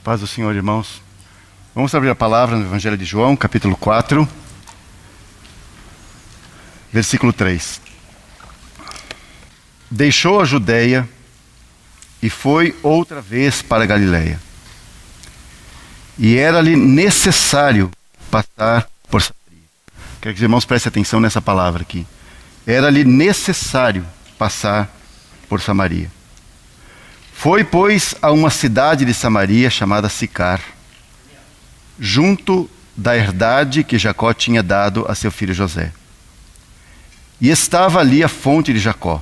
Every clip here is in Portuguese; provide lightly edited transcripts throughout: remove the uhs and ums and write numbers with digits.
Paz do Senhor, irmãos. Vamos abrir a palavra no Evangelho de João, capítulo 4, versículo 3. Deixou a Judeia e foi outra vez para a Galileia. E era-lhe necessário passar por Samaria. Quero que os irmãos prestem atenção nessa palavra aqui. Era-lhe necessário passar por Samaria. Foi, pois, a uma cidade de Samaria chamada Sicar, junto da herdade que Jacó tinha dado a seu filho José. E estava ali a fonte de Jacó.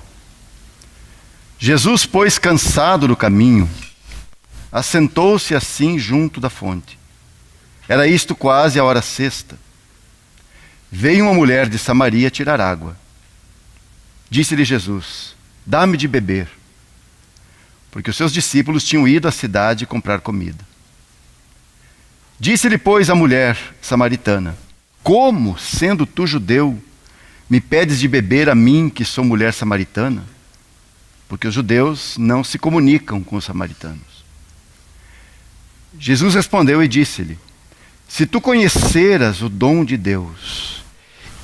Jesus, pois, cansado do caminho, assentou-se assim junto da fonte. Era isto quase a hora sexta. Veio uma mulher de Samaria tirar água. Disse-lhe Jesus: dá-me de beber. Porque os seus discípulos tinham ido à cidade comprar comida. Disse-lhe, pois, a mulher samaritana: como, sendo tu judeu, me pedes de beber a mim, que sou mulher samaritana? Porque os judeus não se comunicam com os samaritanos. Jesus respondeu e disse-lhe: se tu conheceras o dom de Deus,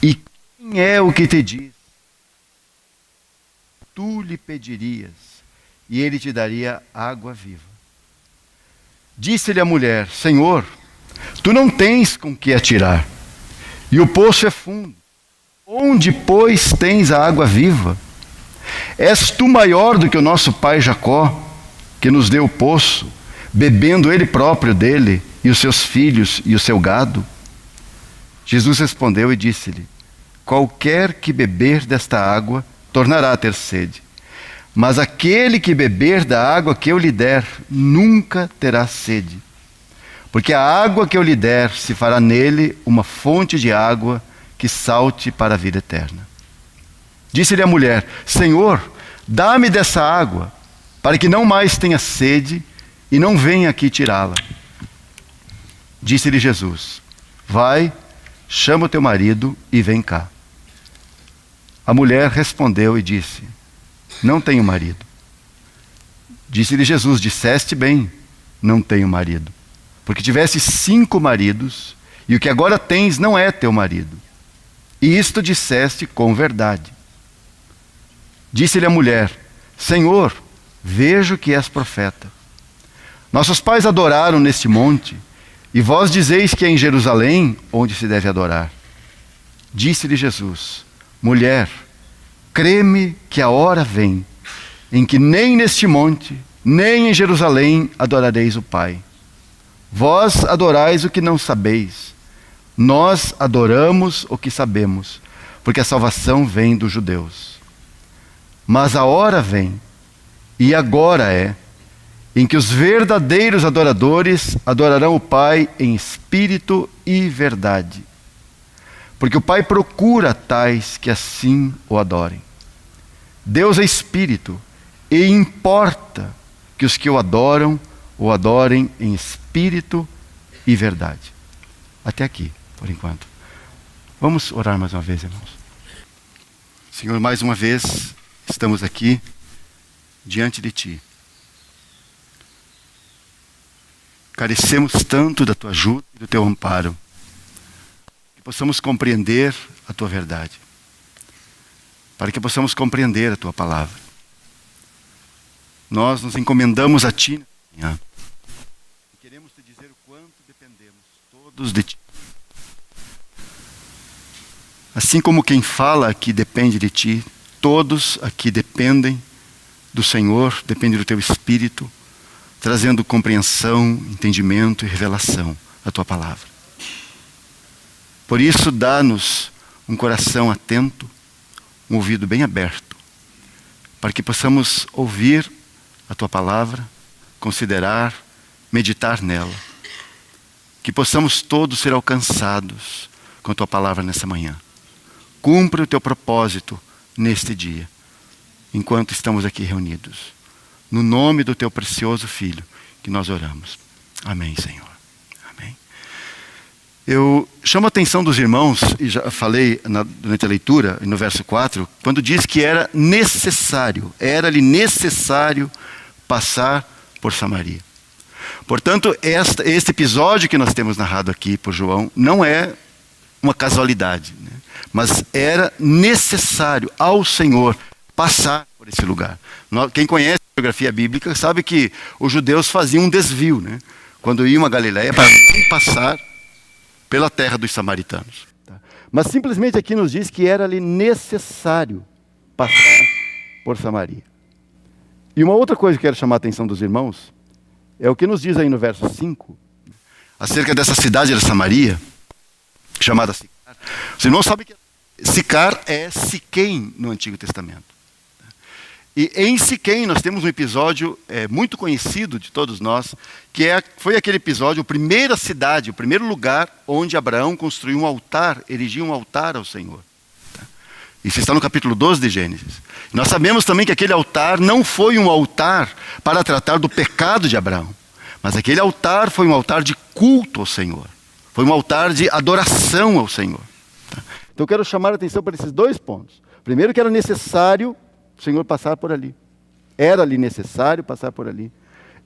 e quem é o que te diz, tu lhe pedirias, e ele te daria água viva. Disse-lhe a mulher: Senhor, tu não tens com que atirar, e o poço é fundo. Onde, pois, tens a água viva? És tu maior do que o nosso pai Jacó, que nos deu o poço, bebendo ele próprio dele, e os seus filhos e o seu gado? Jesus respondeu e disse-lhe: qualquer que beber desta água tornará a ter sede. Mas aquele que beber da água que eu lhe der, nunca terá sede. Porque a água que eu lhe der se fará nele uma fonte de água que salte para a vida eterna. Disse-lhe a mulher: Senhor, dá-me dessa água, para que não mais tenha sede e não venha aqui tirá-la. Disse-lhe Jesus: vai, chama o teu marido e vem cá. A mulher respondeu e disse: não tenho marido. Disse-lhe Jesus: disseste bem, não tenho marido. Porque tiveste 5 maridos, e o que agora tens não é teu marido. E isto disseste com verdade. Disse-lhe a mulher: Senhor, vejo que és profeta. Nossos pais adoraram neste monte, e vós dizeis que é em Jerusalém onde se deve adorar. Disse-lhe Jesus: mulher, crê-me que a hora vem, em que nem neste monte, nem em Jerusalém adorareis o Pai. Vós adorais o que não sabeis. Nós adoramos o que sabemos, porque a salvação vem dos judeus. Mas a hora vem, e agora é, em que os verdadeiros adoradores adorarão o Pai em espírito e verdade. Porque o Pai procura tais que assim o adorem. Deus é espírito, e importa que os que o adorem em espírito e verdade. Até aqui, por enquanto. Vamos orar mais uma vez, irmãos. Senhor, mais uma vez estamos aqui diante de Ti. Carecemos tanto da Tua ajuda e do Teu amparo, que possamos compreender a Tua verdade, para que possamos compreender a Tua palavra. Nós nos encomendamos a Ti nessa manhã e queremos Te dizer o quanto dependemos todos de Ti. Assim como quem fala aqui depende de Ti, todos aqui dependem do Senhor, dependem do Teu Espírito, trazendo compreensão, entendimento e revelação à Tua palavra. Por isso, dá-nos um coração atento, um ouvido bem aberto, para que possamos ouvir a Tua palavra, considerar, meditar nela. Que possamos todos ser alcançados com a Tua palavra nessa manhã. Cumpre o Teu propósito neste dia, enquanto estamos aqui reunidos. No nome do Teu precioso Filho que nós oramos. Amém, Senhor. Amém. Eu chamo a atenção dos irmãos, e já falei durante a leitura, no verso 4, quando diz que era-lhe necessário passar por Samaria. Portanto, este episódio que nós temos narrado aqui por João não é uma casualidade, né? Mas era necessário ao Senhor passar por esse lugar. Quem conhece a geografia bíblica sabe que os judeus faziam um desvio, né? Quando iam a Galileia, para não passar pela terra dos samaritanos. Mas simplesmente aqui nos diz que era ali necessário passar por Samaria. E uma outra coisa que eu quero chamar a atenção dos irmãos é o que nos diz aí no verso 5, acerca dessa cidade de Samaria, chamada Sicar. Os irmãos sabem que Sicar é Siquém no Antigo Testamento. E em Siquém nós temos um episódio muito conhecido de todos nós, que foi aquele episódio, a primeira cidade, o primeiro lugar onde Abraão construiu um altar, erigiu um altar ao Senhor. Isso está no capítulo 12 de Gênesis. Nós sabemos também que aquele altar não foi um altar para tratar do pecado de Abraão, mas aquele altar foi um altar de culto ao Senhor. Foi um altar de adoração ao Senhor. Então eu quero chamar a atenção para esses dois pontos. Primeiro, que era necessário o Senhor passar por ali. Era-lhe necessário passar por ali.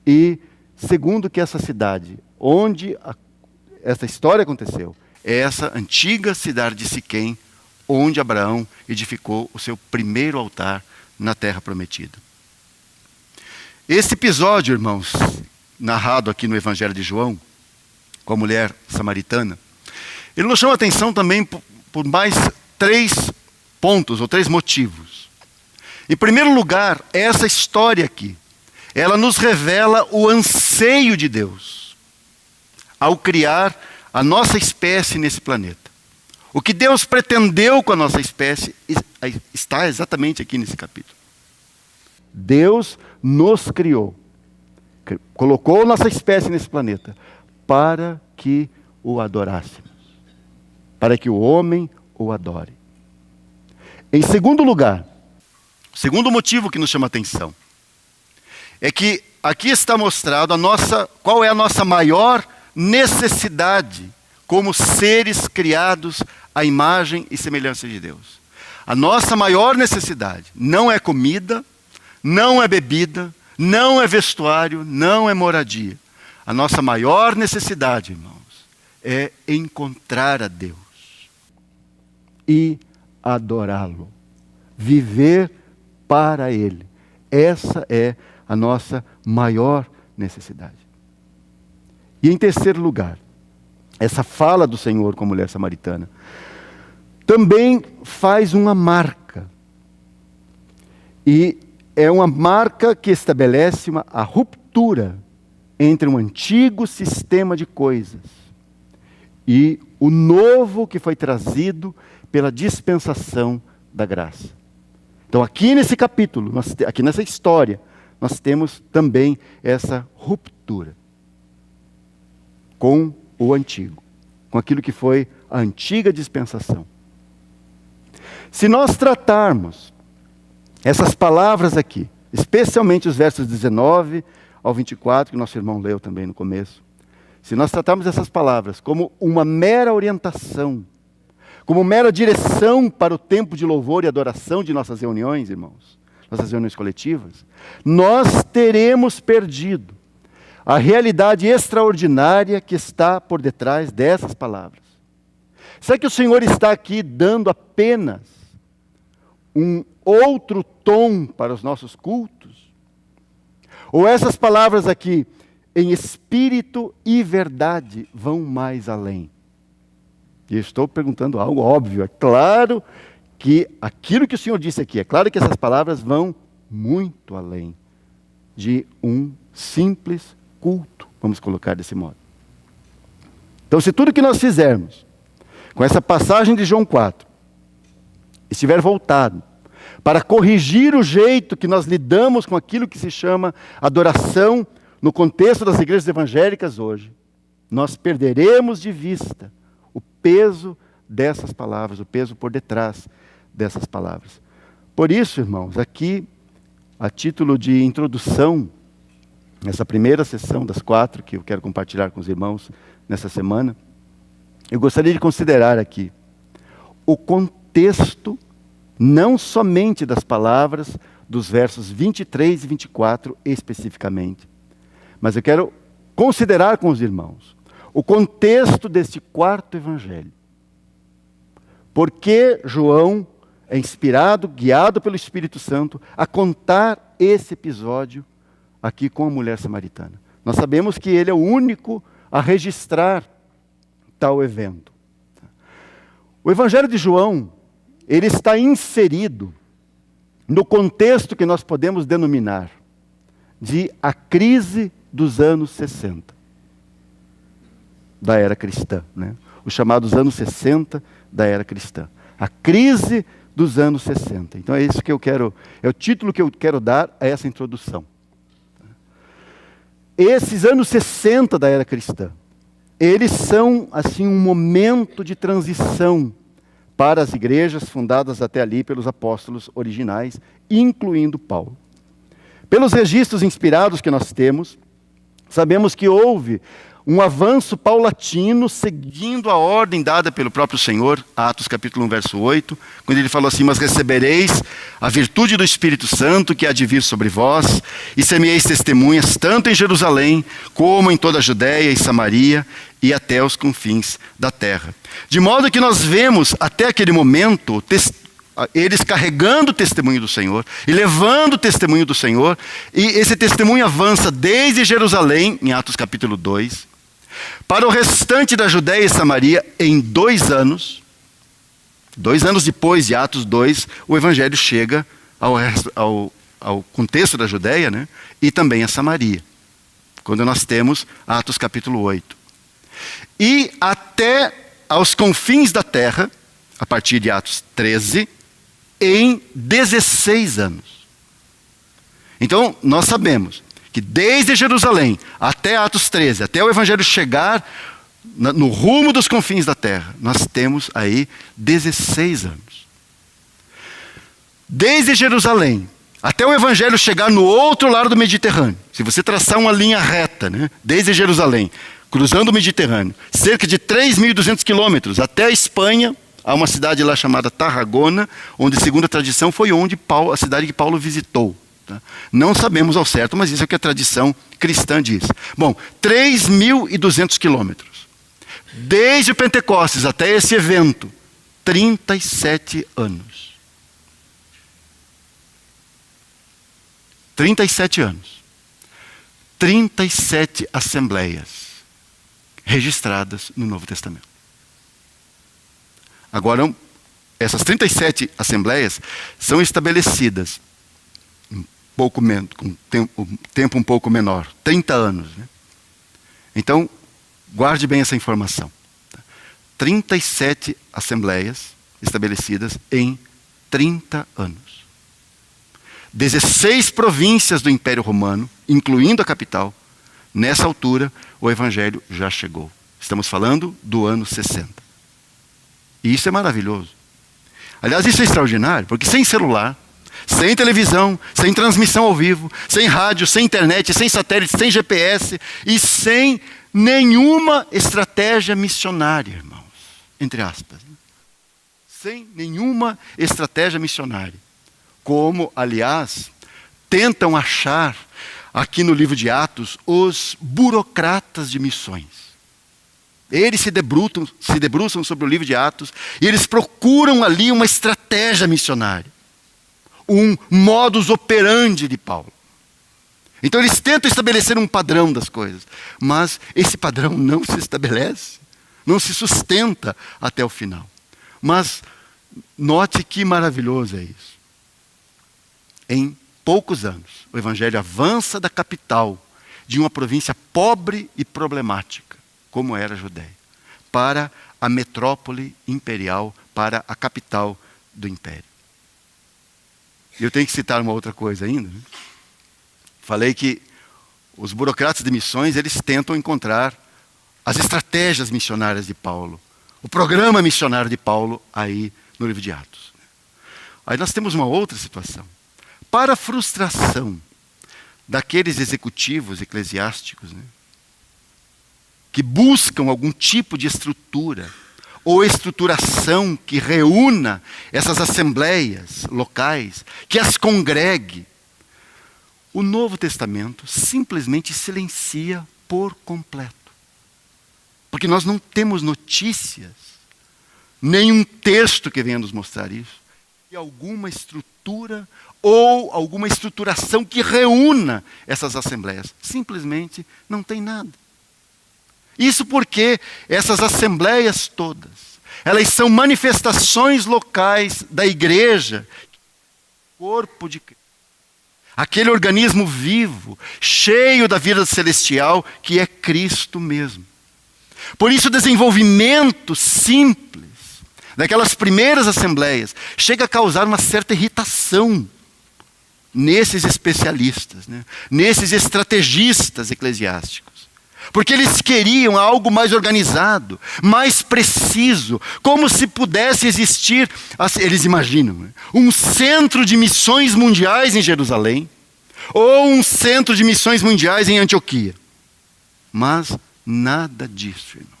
E segundo, que essa cidade, onde essa história aconteceu, é essa antiga cidade de Siquém, onde Abraão edificou o seu primeiro altar na terra prometida. Esse episódio, irmãos, narrado aqui no Evangelho de João, com a mulher samaritana, ele nos chama a atenção também por mais 3 pontos, ou 3 motivos. Em primeiro lugar, essa história aqui, ela nos revela o anseio de Deus ao criar a nossa espécie nesse planeta. O que Deus pretendeu com a nossa espécie está exatamente aqui nesse capítulo. Deus nos criou, colocou nossa espécie nesse planeta para que o adorássemos, para que o homem o adore. Em segundo lugar, o segundo motivo que nos chama a atenção é que aqui está mostrado qual é a nossa maior necessidade como seres criados à imagem e semelhança de Deus. A nossa maior necessidade não é comida, não é bebida, não é vestuário, não é moradia. A nossa maior necessidade, irmãos, é encontrar a Deus e adorá-lo, viver para Ele. Essa é a nossa maior necessidade. E em terceiro lugar, essa fala do Senhor com a mulher samaritana também faz uma marca. E é uma marca que estabelece a ruptura entre um antigo sistema de coisas e o novo que foi trazido pela dispensação da graça. Então aqui nesse capítulo, aqui nessa história, nós temos também essa ruptura com o antigo, com aquilo que foi a antiga dispensação. Se nós tratarmos essas palavras aqui, especialmente os versos 19 ao 24, que nosso irmão leu também no começo, se nós tratarmos essas palavras como uma mera orientação, como mera direção para o tempo de louvor e adoração de nossas reuniões, irmãos, nossas reuniões coletivas, nós teremos perdido a realidade extraordinária que está por detrás dessas palavras. Será que o Senhor está aqui dando apenas um outro tom para os nossos cultos? Ou essas palavras aqui, em espírito e verdade, vão mais além? E eu estou perguntando algo óbvio. É claro que aquilo que o Senhor disse aqui, é claro que essas palavras vão muito além de um simples culto, vamos colocar desse modo. Então, se tudo que nós fizermos com essa passagem de João 4 estiver voltado para corrigir o jeito que nós lidamos com aquilo que se chama adoração no contexto das igrejas evangélicas hoje, nós perderemos de vista o peso dessas palavras, o peso por detrás dessas palavras. Por isso, irmãos, aqui, a título de introdução, nessa primeira sessão das 4 que eu quero compartilhar com os irmãos nessa semana, eu gostaria de considerar aqui o contexto, não somente das palavras dos versos 23 e 24 especificamente, mas eu quero considerar com os irmãos o contexto deste quarto evangelho. Por que João é inspirado, guiado pelo Espírito Santo, a contar esse episódio aqui com a mulher samaritana? Nós sabemos que ele é o único a registrar tal evento. O Evangelho de João, ele está inserido no contexto que nós podemos denominar de a crise dos anos 60, da era cristã, né? Os chamados anos 60 da era cristã. A crise dos anos 60. Então é isso que eu quero, é o título que eu quero dar a essa introdução. Esses anos 60 da era cristã, eles são assim um momento de transição para as igrejas fundadas até ali pelos apóstolos originais, incluindo Paulo. Pelos registros inspirados que nós temos, sabemos que houve um avanço paulatino seguindo a ordem dada pelo próprio Senhor, Atos capítulo 1, verso 8, quando ele falou assim: mas recebereis a virtude do Espírito Santo que há de vir sobre vós, e semeeis testemunhas tanto em Jerusalém, como em toda a Judéia e Samaria, e até os confins da terra. De modo que nós vemos até aquele momento eles carregando o testemunho do Senhor e levando o testemunho do Senhor, e esse testemunho avança desde Jerusalém, em Atos capítulo 2, para o restante da Judéia e Samaria em 2 anos. 2 anos depois de Atos 2, o Evangelho chega ao contexto da Judéia, né? E também a Samaria, quando nós temos Atos capítulo 8. E até aos confins da terra, a partir de Atos 13, em 16 anos. Então, nós sabemos que desde Jerusalém até Atos 13, até o Evangelho chegar no rumo dos confins da terra, nós temos aí 16 anos. Desde Jerusalém até o Evangelho chegar no outro lado do Mediterrâneo, se você traçar uma linha reta, né, desde Jerusalém, cruzando o Mediterrâneo, cerca de 3.200 quilômetros até a Espanha, há uma cidade lá chamada Tarragona, onde, segundo a tradição, foi onde a cidade que Paulo visitou. Tá? Não sabemos ao certo, mas isso é o que a tradição cristã diz. Bom, 3.200 quilômetros. Desde o Pentecostes até esse evento, 37 anos. 37 anos. 37 assembleias registradas no Novo Testamento. Agora, essas 37 assembleias são estabelecidas com tempo um pouco menor, 30 anos. Né? Então, guarde bem essa informação. 37 assembleias estabelecidas em 30 anos. 16 províncias do Império Romano, incluindo a capital. Nessa altura, o Evangelho já chegou. Estamos falando do ano 60. E isso é maravilhoso. Aliás, isso é extraordinário, porque sem celular, sem televisão, sem transmissão ao vivo, sem rádio, sem internet, sem satélite, sem GPS e sem nenhuma estratégia missionária, irmãos, entre aspas. Sem nenhuma estratégia missionária. Como, aliás, tentam achar aqui no livro de Atos os burocratas de missões. Eles se debruçam sobre o livro de Atos e eles procuram ali uma estratégia missionária. Um modus operandi de Paulo. Então eles tentam estabelecer um padrão das coisas. Mas esse padrão não se estabelece. Não se sustenta até o final. Mas note que maravilhoso é isso. Em poucos anos, o Evangelho avança da capital de uma província pobre e problemática, como era a Judéia, para a metrópole imperial, para a capital do império. E eu tenho que citar uma outra coisa ainda. Né? Falei que os burocratas de missões, eles tentam encontrar as estratégias missionárias de Paulo, o programa missionário de Paulo aí no livro de Atos. Aí nós temos uma outra situação. Para a frustração daqueles executivos eclesiásticos, né, que buscam algum tipo de estrutura ou estruturação que reúna essas assembleias locais, que as congregue, o Novo Testamento simplesmente silencia por completo. Porque nós não temos notícias, nenhum texto que venha nos mostrar isso, e alguma estrutura ou alguma estruturação que reúna essas assembleias. Simplesmente não tem nada. Isso porque essas assembleias todas, elas são manifestações locais da igreja, corpo de Cristo. Aquele organismo vivo, cheio da vida celestial, que é Cristo mesmo. Por isso o desenvolvimento simples daquelas primeiras assembleias chega a causar uma certa irritação nesses especialistas, né? Nesses estrategistas eclesiásticos. Porque eles queriam algo mais organizado, mais preciso, como se pudesse existir, eles imaginam, né? Um centro de missões mundiais em Jerusalém, ou um centro de missões mundiais em Antioquia. Mas nada disso, irmãos.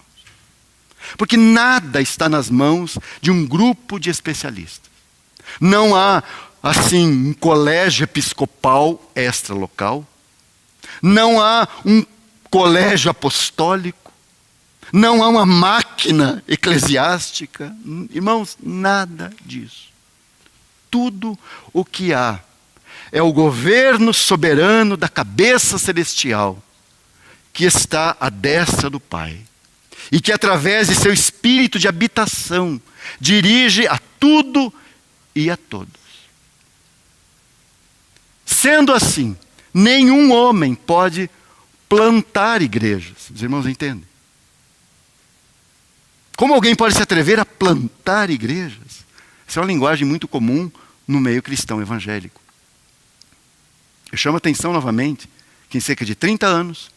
Porque nada está nas mãos de um grupo de especialistas. Não há, assim, um colégio episcopal extralocal. Não há um colégio apostólico. Não há uma máquina eclesiástica. Irmãos, nada disso. Tudo o que há é o governo soberano da cabeça celestial que está à destra do Pai e que através de seu espírito de habitação dirige a tudo e a todos. Sendo assim, nenhum homem pode plantar igrejas. Os irmãos entendem? Como alguém pode se atrever a plantar igrejas? Essa é uma linguagem muito comum no meio cristão evangélico. Eu chamo a atenção novamente que em cerca de 30 anos,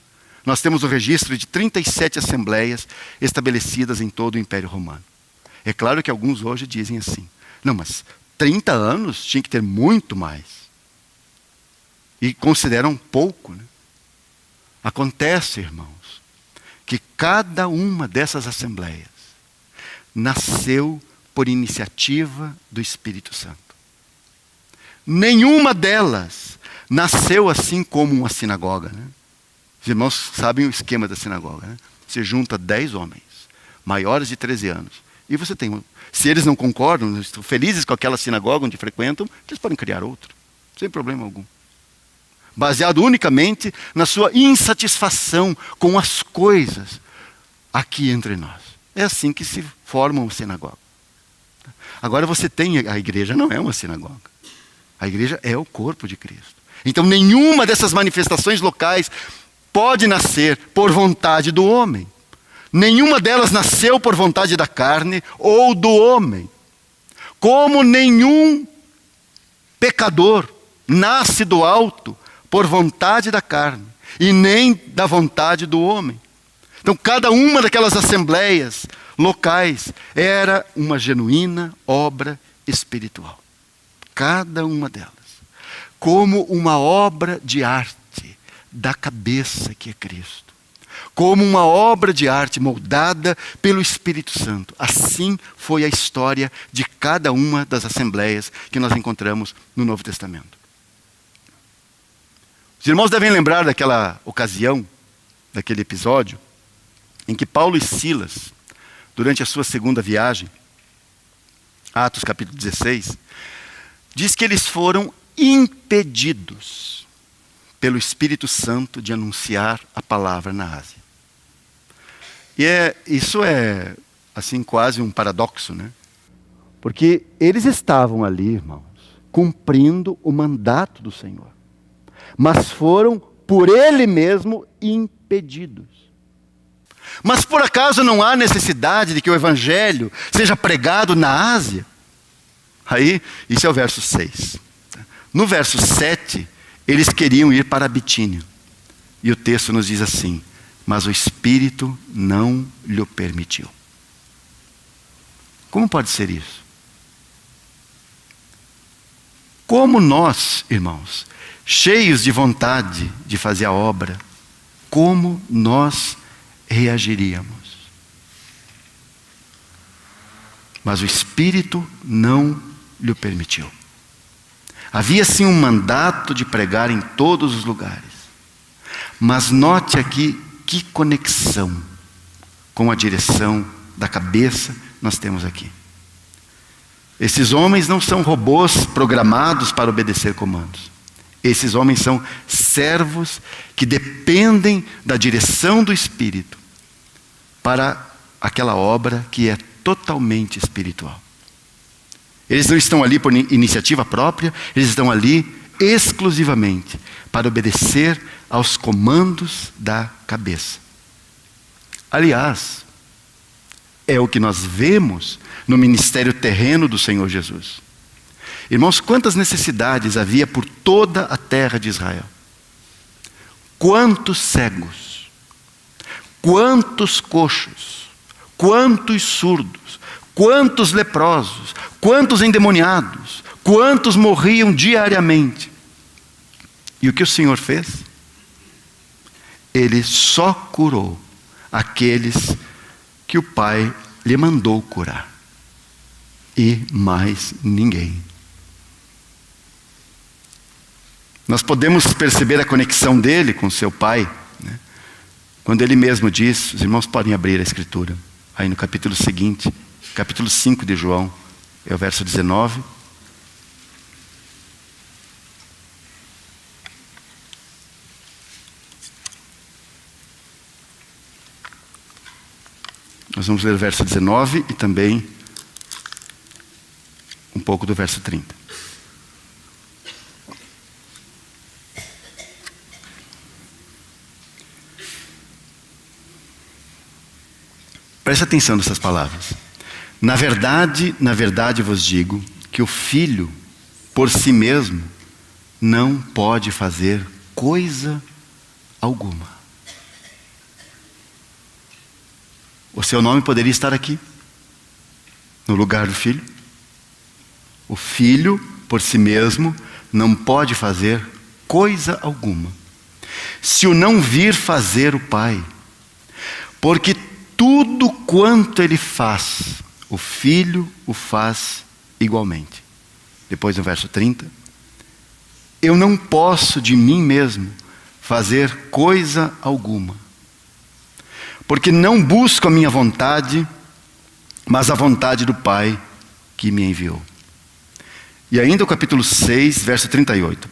nós temos o registro de 37 assembleias estabelecidas em todo o Império Romano. É claro que alguns hoje dizem assim, não, mas 30 anos tinha que ter muito mais. E consideram pouco, né? Acontece, irmãos, que cada uma dessas assembleias nasceu por iniciativa do Espírito Santo. Nenhuma delas nasceu assim como uma sinagoga, né? Os irmãos sabem o esquema da sinagoga, né? Você junta 10 homens, maiores de 13 anos. E você tem, se eles não concordam, estão felizes com aquela sinagoga onde frequentam, eles podem criar outra, sem problema algum. Baseado unicamente na sua insatisfação com as coisas aqui entre nós. É assim que se forma uma sinagoga. Agora você tem, a igreja não é uma sinagoga. A igreja é o corpo de Cristo. Então nenhuma dessas manifestações locais pode nascer por vontade do homem. Nenhuma delas nasceu por vontade da carne ou do homem. Como nenhum pecador nasce do alto por vontade da carne e nem da vontade do homem. Então cada uma daquelas assembleias locais era uma genuína obra espiritual. Cada uma delas. Como uma obra de arte da cabeça que é Cristo. Como uma obra de arte moldada pelo Espírito Santo. Assim foi a história de cada uma das assembleias que nós encontramos no Novo Testamento. Os irmãos devem lembrar daquela ocasião, daquele episódio, em que Paulo e Silas, durante a sua segunda viagem, Atos capítulo 16, diz que eles foram impedidos pelo Espírito Santo de anunciar a palavra na Ásia. E isso é, assim, quase um paradoxo, né? Porque eles estavam ali, irmãos, cumprindo o mandato do Senhor. Mas foram, por Ele mesmo, impedidos. Mas por acaso não há necessidade de que o Evangelho seja pregado na Ásia? Aí, isso é o verso 6. No verso 7, eles queriam ir para a Bitínia. E o texto nos diz assim, mas o Espírito não lhe permitiu. Como pode ser isso? Como nós, irmãos, cheios de vontade de fazer a obra, como nós reagiríamos? Mas o Espírito não lhe permitiu. Havia sim um mandato de pregar em todos os lugares. Mas note aqui que conexão com a direção da cabeça nós temos aqui. Esses homens não são robôs programados para obedecer comandos. Esses homens são servos que dependem da direção do Espírito para aquela obra que é totalmente espiritual. Eles não estão ali por iniciativa própria, eles estão ali exclusivamente para obedecer aos comandos da cabeça. Aliás, é o que nós vemos no ministério terreno do Senhor Jesus. Irmãos, quantas necessidades havia por toda a terra de Israel? Quantos cegos, quantos coxos, quantos surdos, quantos leprosos, quantos endemoniados, quantos morriam diariamente. E o que o Senhor fez? Ele só curou aqueles que o Pai lhe mandou curar. E mais ninguém. Nós podemos perceber a conexão dele com seu Pai, né? Quando ele mesmo diz, os irmãos podem abrir a Escritura, aí no capítulo seguinte, capítulo 5 de João, é o verso 19. Nós vamos ler o verso 19 e também um pouco do verso 30. Preste atenção nessas palavras. Na verdade vos digo que o Filho, por si mesmo, não pode fazer coisa alguma. O seu nome poderia estar aqui, no lugar do Filho. O Filho, por si mesmo, não pode fazer coisa alguma, se o não vir fazer o Pai. Porque tudo quanto ele faz, o Filho o faz igualmente. Depois do verso 30. Eu não posso de mim mesmo fazer coisa alguma, porque não busco a minha vontade, mas a vontade do Pai que me enviou. E ainda o capítulo 6, verso 38.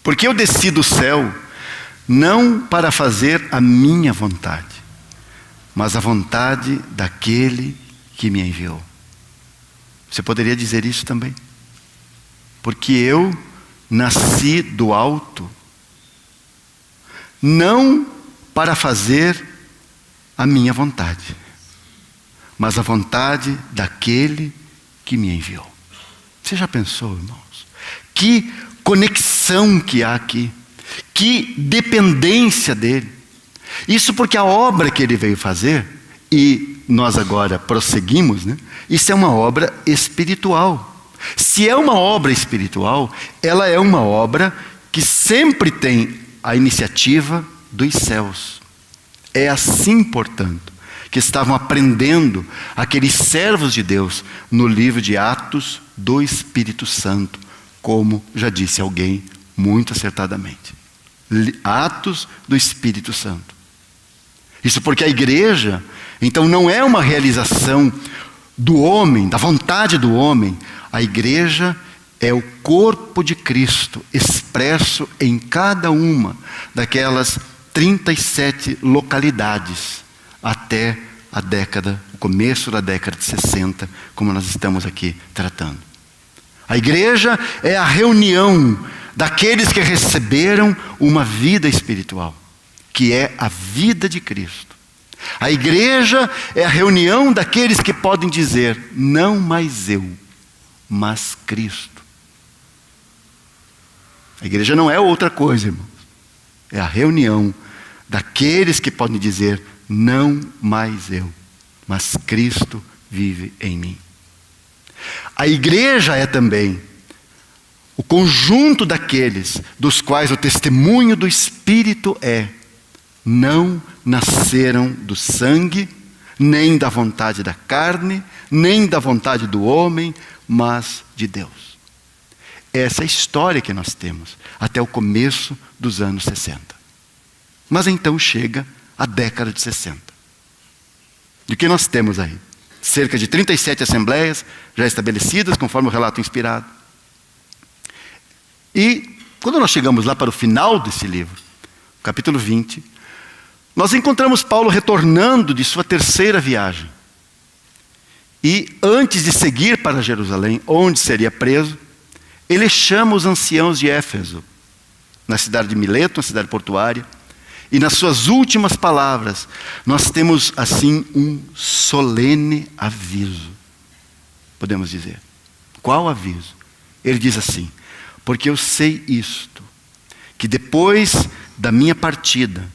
Porque eu desci do céu, não para fazer a minha vontade, mas a vontade daquele que me enviou. Você poderia dizer isso também? Porque eu nasci do alto, não para fazer a minha vontade, mas a vontade daquele que me enviou. Você já pensou, irmãos? Que conexão que há aqui. Que dependência dele. Isso porque a obra que ele veio fazer, e nós agora prosseguimos, né? Isso é uma obra espiritual. Se é uma obra espiritual, ela é uma obra que sempre tem a iniciativa dos céus. É assim, portanto, que estavam aprendendo aqueles servos de Deus no livro de Atos do Espírito Santo, como já disse alguém muito acertadamente. Atos do Espírito Santo. Isso porque a igreja, então, não é uma realização do homem, da vontade do homem. A igreja é o corpo de Cristo expresso em cada uma daquelas 37 localidades até o começo da década de 60, como nós estamos aqui tratando. A igreja é a reunião daqueles que receberam uma vida espiritual, que é a vida de Cristo. A igreja é a reunião daqueles que podem dizer, não mais eu, mas Cristo. A igreja não é outra coisa, irmãos. É a reunião daqueles que podem dizer, não mais eu, mas Cristo vive em mim. A igreja é também o conjunto daqueles dos quais o testemunho do Espírito é: não nasceram do sangue, nem da vontade da carne, nem da vontade do homem, mas de Deus. Essa é a história que nós temos até o começo dos anos 60. Mas então chega a década de 60. E o que nós temos aí? Cerca de 37 assembleias já estabelecidas, conforme o relato inspirado. E quando nós chegamos lá para o final desse livro, capítulo 20, nós encontramos Paulo retornando de sua terceira viagem. E antes de seguir para Jerusalém, onde seria preso, ele chama os anciãos de Éfeso, na cidade de Mileto, uma cidade portuária, e nas suas últimas palavras, nós temos assim um solene aviso, podemos dizer. Qual aviso? Ele diz assim: porque eu sei isto, que depois da minha partida,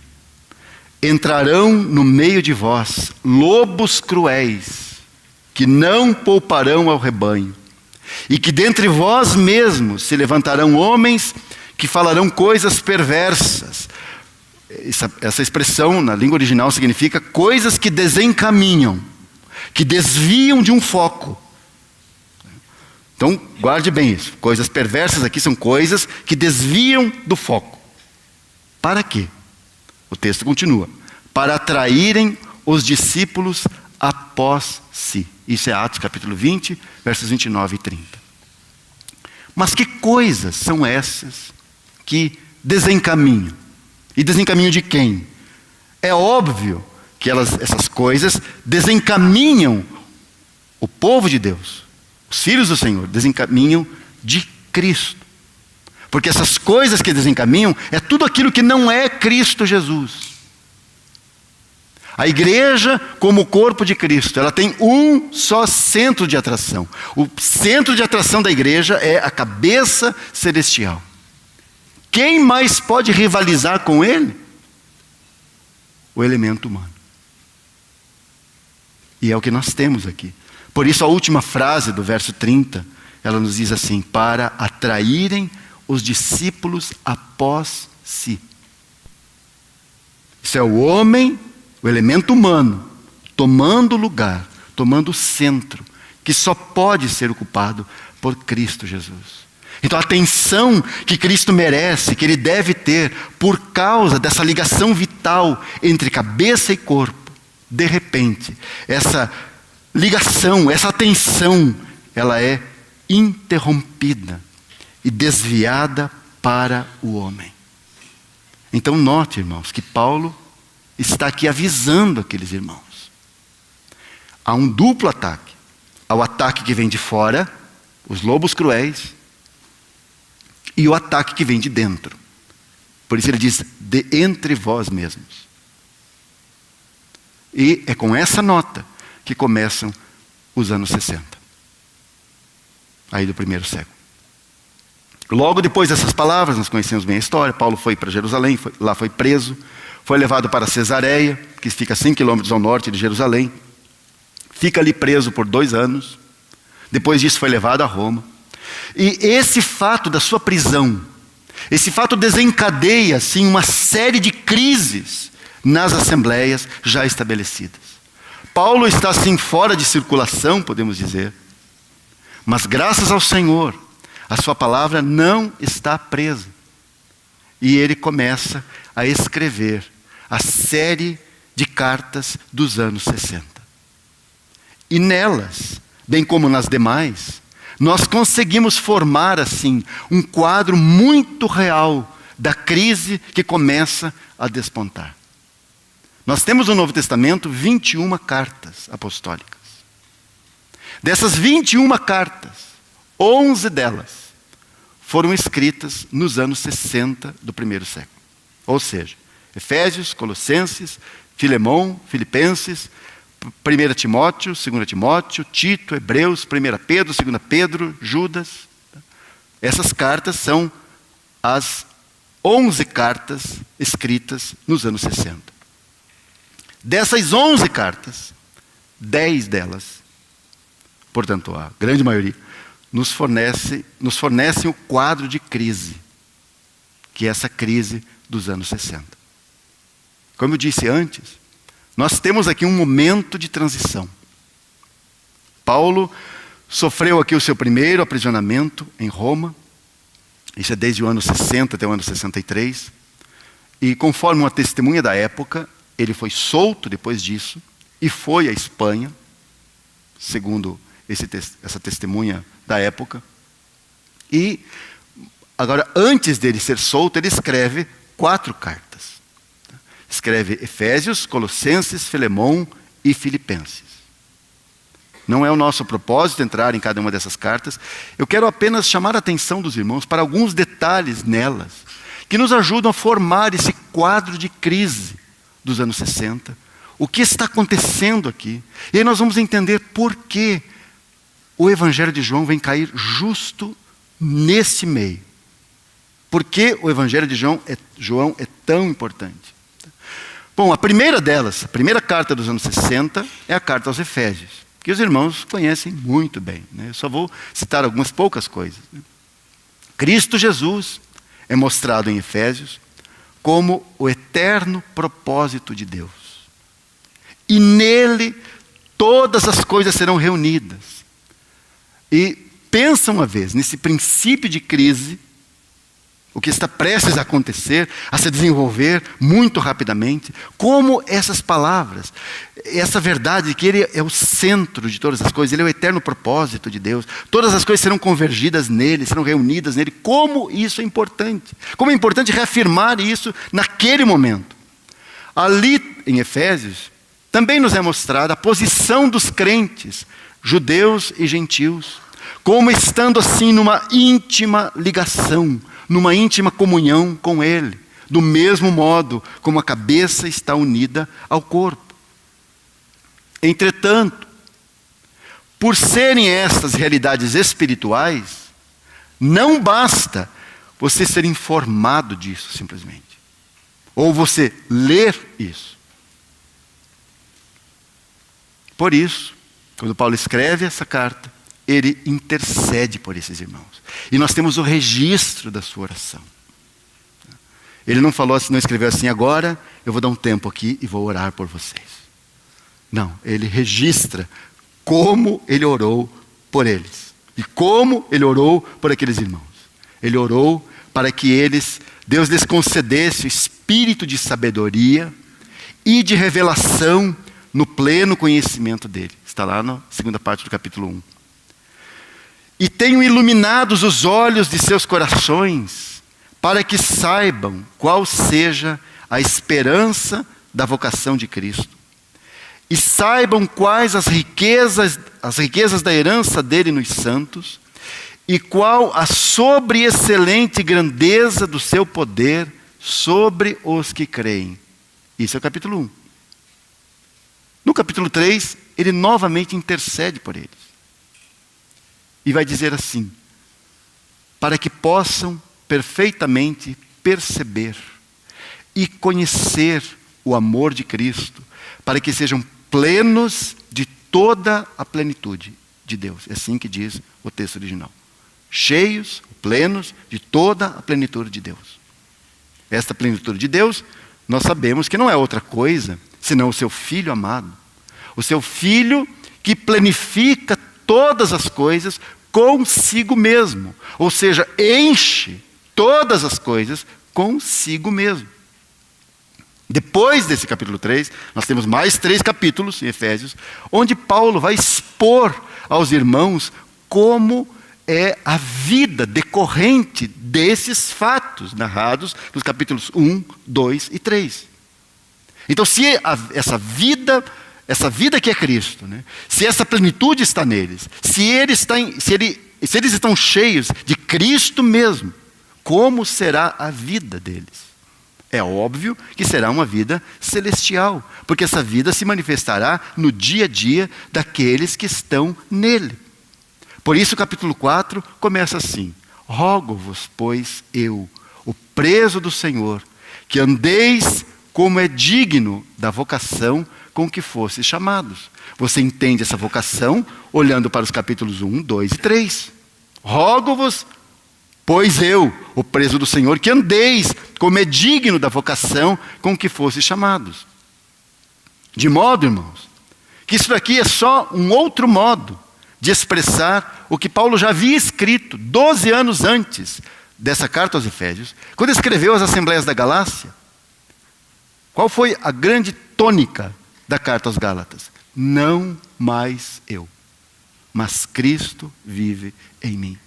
entrarão no meio de vós lobos cruéis, que não pouparão ao rebanho, e que dentre vós mesmos se levantarão homens que falarão coisas perversas. Essa expressão na língua original significa coisas que desencaminham, que desviam de um foco. Então guarde bem isso. Coisas perversas aqui são coisas que desviam do foco. Para quê? O texto continua: para atraírem os discípulos após si. Isso é Atos capítulo 20, versos 29 e 30. Mas que coisas são essas que desencaminham? E desencaminham de quem? É óbvio que essas coisas desencaminham o povo de Deus. Os filhos do Senhor desencaminham de Cristo. Porque essas coisas que desencaminham é tudo aquilo que não é Cristo Jesus. A igreja, como o corpo de Cristo, ela tem um só centro de atração. O centro de atração da igreja é a cabeça celestial. Quem mais pode rivalizar com ele? O elemento humano. E é o que nós temos aqui. Por isso a última frase do verso 30, ela nos diz assim: para atraírem os discípulos após si. Isso é o homem, o elemento humano, tomando lugar, tomando o centro, que só pode ser ocupado por Cristo Jesus. Então a atenção que Cristo merece, que Ele deve ter, por causa dessa ligação vital entre cabeça e corpo, de repente, essa ligação, essa atenção, ela é interrompida e desviada para o homem. Então note, irmãos, que Paulo está aqui avisando aqueles irmãos. Há um duplo ataque. Há o ataque que vem de fora, os lobos cruéis, e o ataque que vem de dentro. Por isso ele diz: de entre vós mesmos. E é com essa nota que começam os anos 60. Aí do primeiro século. Logo depois dessas palavras, nós conhecemos bem a história. Paulo foi para Jerusalém, lá foi preso. Foi levado para Cesareia, que fica 100 quilômetros ao norte de Jerusalém. Fica ali preso por 2 anos. Depois disso foi levado a Roma. E esse fato da sua prisão, esse fato desencadeia, assim, uma série de crises nas assembleias já estabelecidas. Paulo está, assim, fora de circulação, podemos dizer. Mas graças ao Senhor, a sua palavra não está presa. E ele começa a escrever a série de cartas dos anos 60. E nelas, bem como nas demais, nós conseguimos formar, assim, um quadro muito real da crise que começa a despontar. Nós temos no Novo Testamento 21 cartas apostólicas. Dessas 21 cartas, 11 delas foram escritas nos anos 60 do primeiro século. Ou seja, Efésios, Colossenses, Filemão, Filipenses, 1 Timóteo, 2 Timóteo, Tito, Hebreus, 1 Pedro, 2 Pedro, Judas. Essas cartas são as 11 cartas escritas nos anos 60. Dessas 11 cartas, 10 delas, portanto a grande maioria, nos fornecem o quadro de crise, que é essa crise dos anos 60. Como eu disse antes, nós temos aqui um momento de transição. Paulo sofreu aqui o seu primeiro aprisionamento em Roma, Isso é desde o ano 60 até o ano 63. E conforme uma testemunha da época, ele foi solto depois disso e foi à Espanha, segundo essa testemunha da época. E agora, antes dele ser solto, ele escreve 4 cartas. Escreve Efésios, Colossenses, Filemão e Filipenses. Não é o nosso propósito entrar em cada uma dessas cartas. Eu quero apenas chamar a atenção dos irmãos para alguns detalhes nelas, que nos ajudam a formar esse quadro de crise dos anos 60. O que está acontecendo aqui? E aí nós vamos entender por que o Evangelho de João vem cair justo nesse meio. Por que o Evangelho de João é tão importante? Bom, a primeira delas, a primeira carta dos anos 60, é a carta aos Efésios, que os irmãos conhecem muito bem, né? Eu só vou citar algumas poucas coisas. Cristo Jesus é mostrado em Efésios como o eterno propósito de Deus. E nele todas as coisas serão reunidas. E pensa uma vez, nesse princípio de crise, o que está prestes a acontecer, a se desenvolver muito rapidamente, como essas palavras, essa verdade de que Ele é o centro de todas as coisas, Ele é o eterno propósito de Deus, todas as coisas serão convergidas nele, serão reunidas nele, como isso é importante. Como é importante reafirmar isso naquele momento. Ali em Efésios, também nos é mostrada a posição dos crentes, judeus e gentios, como estando assim numa íntima ligação, numa íntima comunhão com Ele, do mesmo modo como a cabeça está unida ao corpo. Entretanto, por serem estas realidades espirituais, não basta você ser informado disso simplesmente, ou você ler isso. Por isso, quando Paulo escreve essa carta, ele intercede por esses irmãos. E nós temos o registro da sua oração. Ele não falou assim, não escreveu assim, agora eu vou dar um tempo aqui e vou orar por vocês. Não, ele registra como ele orou por eles. E como ele orou por aqueles irmãos. Ele orou para que Deus lhes concedesse o espírito de sabedoria e de revelação no pleno conhecimento dele. Está lá na segunda parte do capítulo 1. E tenham iluminados os olhos de seus corações, para que saibam qual seja a esperança da vocação de Cristo. E saibam quais as riquezas da herança dele nos santos, e qual a sobreexcelente grandeza do seu poder sobre os que creem. Isso é o capítulo 1. No capítulo 3, ele novamente intercede por eles. E vai dizer assim, para que possam perfeitamente perceber e conhecer o amor de Cristo, para que sejam plenos de toda a plenitude de Deus. É assim que diz o texto original. Cheios, plenos de toda a plenitude de Deus. Esta plenitude de Deus, nós sabemos que não é outra coisa, senão o seu Filho amado. O seu Filho que planifica todas as coisas consigo mesmo. Ou seja, enche todas as coisas consigo mesmo. Depois desse capítulo 3, nós temos mais 3 capítulos em Efésios, onde Paulo vai expor aos irmãos como é a vida decorrente desses fatos narrados nos capítulos 1, 2 e 3. Então, se essa vida que é Cristo, né? Se essa plenitude está neles, se eles estão cheios de Cristo mesmo, como será a vida deles? É óbvio que será uma vida celestial, porque essa vida se manifestará no dia a dia daqueles que estão nele. Por isso o capítulo 4 começa assim: rogo-vos, pois eu, o preso do Senhor, que andeis como é digno da vocação com que fostes chamados. Você entende essa vocação olhando para os capítulos 1, 2 e 3. Rogo-vos, pois eu, o preso do Senhor, que andeis como é digno da vocação com que fostes chamados. De modo, irmãos, que isso daqui é só um outro modo de expressar o que Paulo já havia escrito 12 anos antes dessa carta aos Efésios, quando escreveu às Assembleias da Galácia, qual foi a grande tônica da carta aos Gálatas? Não mais eu, mas Cristo vive em mim.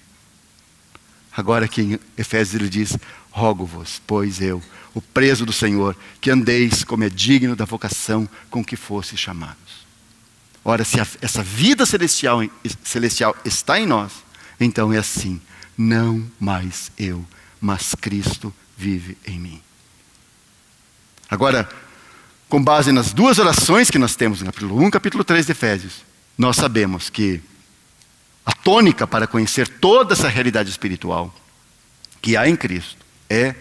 Agora aqui em Efésios ele diz: rogo-vos, pois eu, o preso do Senhor, que andeis como é digno da vocação com que fostes chamados. Ora, se essa vida celestial está em nós, então é assim: não mais eu, mas Cristo vive em mim. Agora, com base nas duas orações que nós temos no capítulo 1 e capítulo 3 de Efésios, nós sabemos que a tônica para conhecer toda essa realidade espiritual que há em Cristo é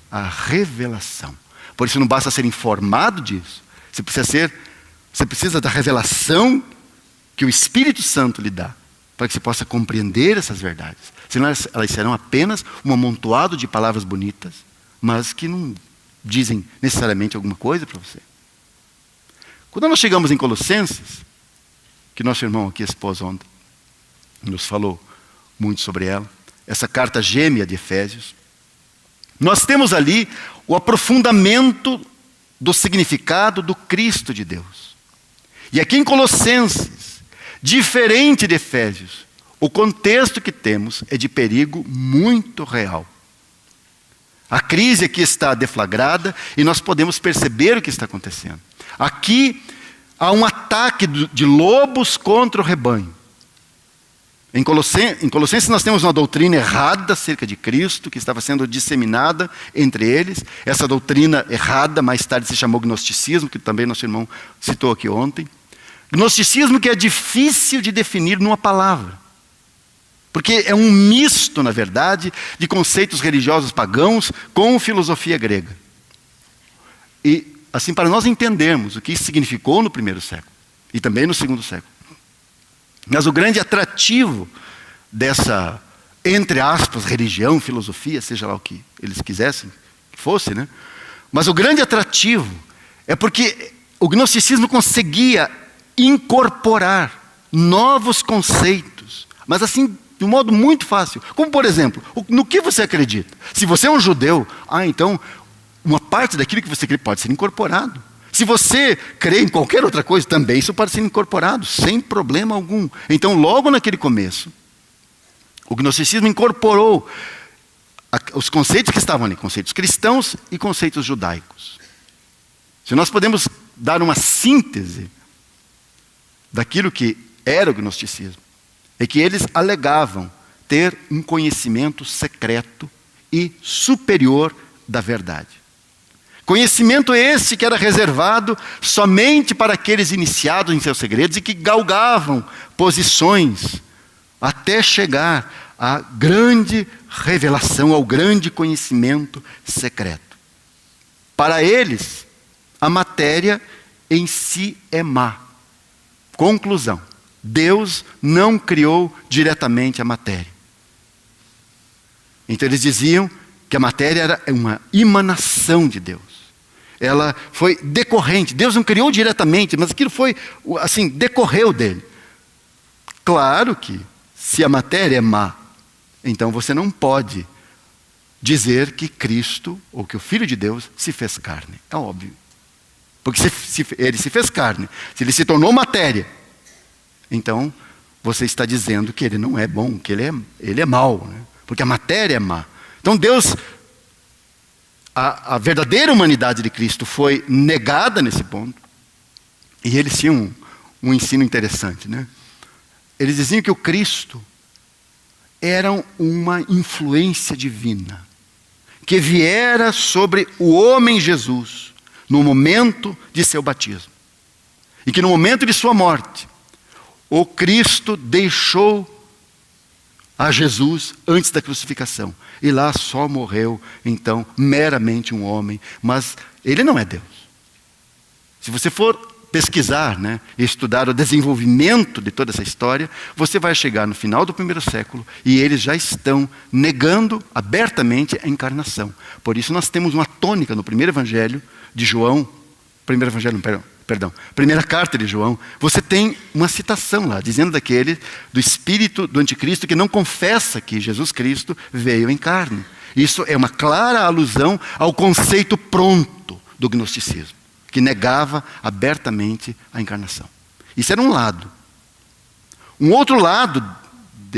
a revelação. Por isso não basta ser informado disso. Você precisa da revelação que o Espírito Santo lhe dá, para que você possa compreender essas verdades. Senão elas serão apenas um amontoado de palavras bonitas, mas que não dizem necessariamente alguma coisa para você. Quando nós chegamos em Colossenses, que nosso irmão aqui expôs ontem, nos falou muito sobre ela, essa carta gêmea de Efésios, nós temos ali o aprofundamento do significado do Cristo de Deus. E aqui em Colossenses, diferente de Efésios, o contexto que temos é de perigo muito real. A crise aqui está deflagrada e nós podemos perceber o que está acontecendo. Aqui há um ataque de lobos contra o rebanho. Em Colossenses nós temos uma doutrina errada acerca de Cristo, que estava sendo disseminada entre eles. Essa doutrina errada, mais tarde se chamou gnosticismo, que também nosso irmão citou aqui ontem. Gnosticismo que é difícil de definir numa palavra. Porque é um misto, na verdade, de conceitos religiosos pagãos com filosofia grega. E, assim, para nós entendermos o que isso significou no primeiro século, e também no segundo século. Mas o grande atrativo dessa, entre aspas, religião, filosofia, seja lá o que eles quisessem que fosse, né? Mas o grande atrativo é porque o gnosticismo conseguia incorporar novos conceitos, mas assim, de um modo muito fácil. Como, por exemplo, no que você acredita? Se você é um judeu, então uma parte daquilo que você crê pode ser incorporado. Se você crê em qualquer outra coisa, também isso pode ser incorporado, sem problema algum. Então, logo naquele começo, o gnosticismo incorporou os conceitos que estavam ali, conceitos cristãos e conceitos judaicos. Se nós podemos dar uma síntese daquilo que era o gnosticismo, é que eles alegavam ter um conhecimento secreto e superior da verdade. Conhecimento esse que era reservado somente para aqueles iniciados em seus segredos e que galgavam posições até chegar à grande revelação, ao grande conhecimento secreto. Para eles, a matéria em si é má. Conclusão: Deus não criou diretamente a matéria. Então eles diziam que a matéria era uma emanação de Deus. Ela foi decorrente. Deus não criou diretamente, mas aquilo foi, assim, decorreu dele. Claro que, se a matéria é má, então você não pode dizer que Cristo, ou que o Filho de Deus, se fez carne. É óbvio. Porque se ele se fez carne, se ele se tornou matéria, então você está dizendo que ele não é bom, que ele é mau, né? Porque a matéria é má. Então Deus, a verdadeira humanidade de Cristo foi negada nesse ponto. E eles tinham um ensino interessante, né? Eles diziam que o Cristo era uma influência divina, que viera sobre o homem Jesus no momento de seu batismo. E que no momento de sua morte, o Cristo deixou a Jesus antes da crucificação. E lá só morreu, então, meramente um homem. Mas ele não é Deus. Se você for pesquisar, né, e estudar o desenvolvimento de toda essa história, você vai chegar no final do primeiro século e eles já estão negando abertamente a encarnação. Por isso nós temos uma tônica no primeiro evangelho de João, primeira carta de João, você tem uma citação lá, dizendo do espírito do anticristo que não confessa que Jesus Cristo veio em carne. Isso é uma clara alusão ao conceito pronto do gnosticismo, que negava abertamente a encarnação. Isso era um lado. Um outro lado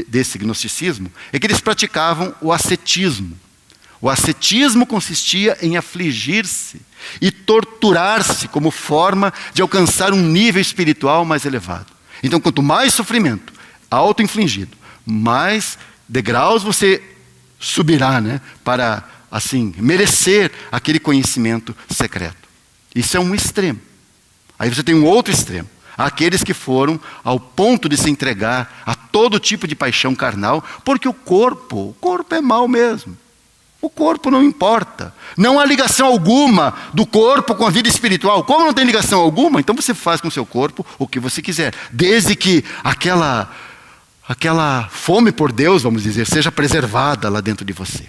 desse gnosticismo é que eles praticavam o ascetismo. O ascetismo consistia em afligir-se e torturar-se como forma de alcançar um nível espiritual mais elevado. Então, quanto mais sofrimento auto-infligido, mais degraus você subirá, para, assim, merecer aquele conhecimento secreto. Isso é um extremo. Aí você tem um outro extremo. Aqueles que foram ao ponto de se entregar a todo tipo de paixão carnal, porque o corpo é mau mesmo. O corpo não importa. Não há ligação alguma do corpo com a vida espiritual. Como não tem ligação alguma, então você faz com o seu corpo o que você quiser. Desde que aquela fome por Deus, vamos dizer, seja preservada lá dentro de você.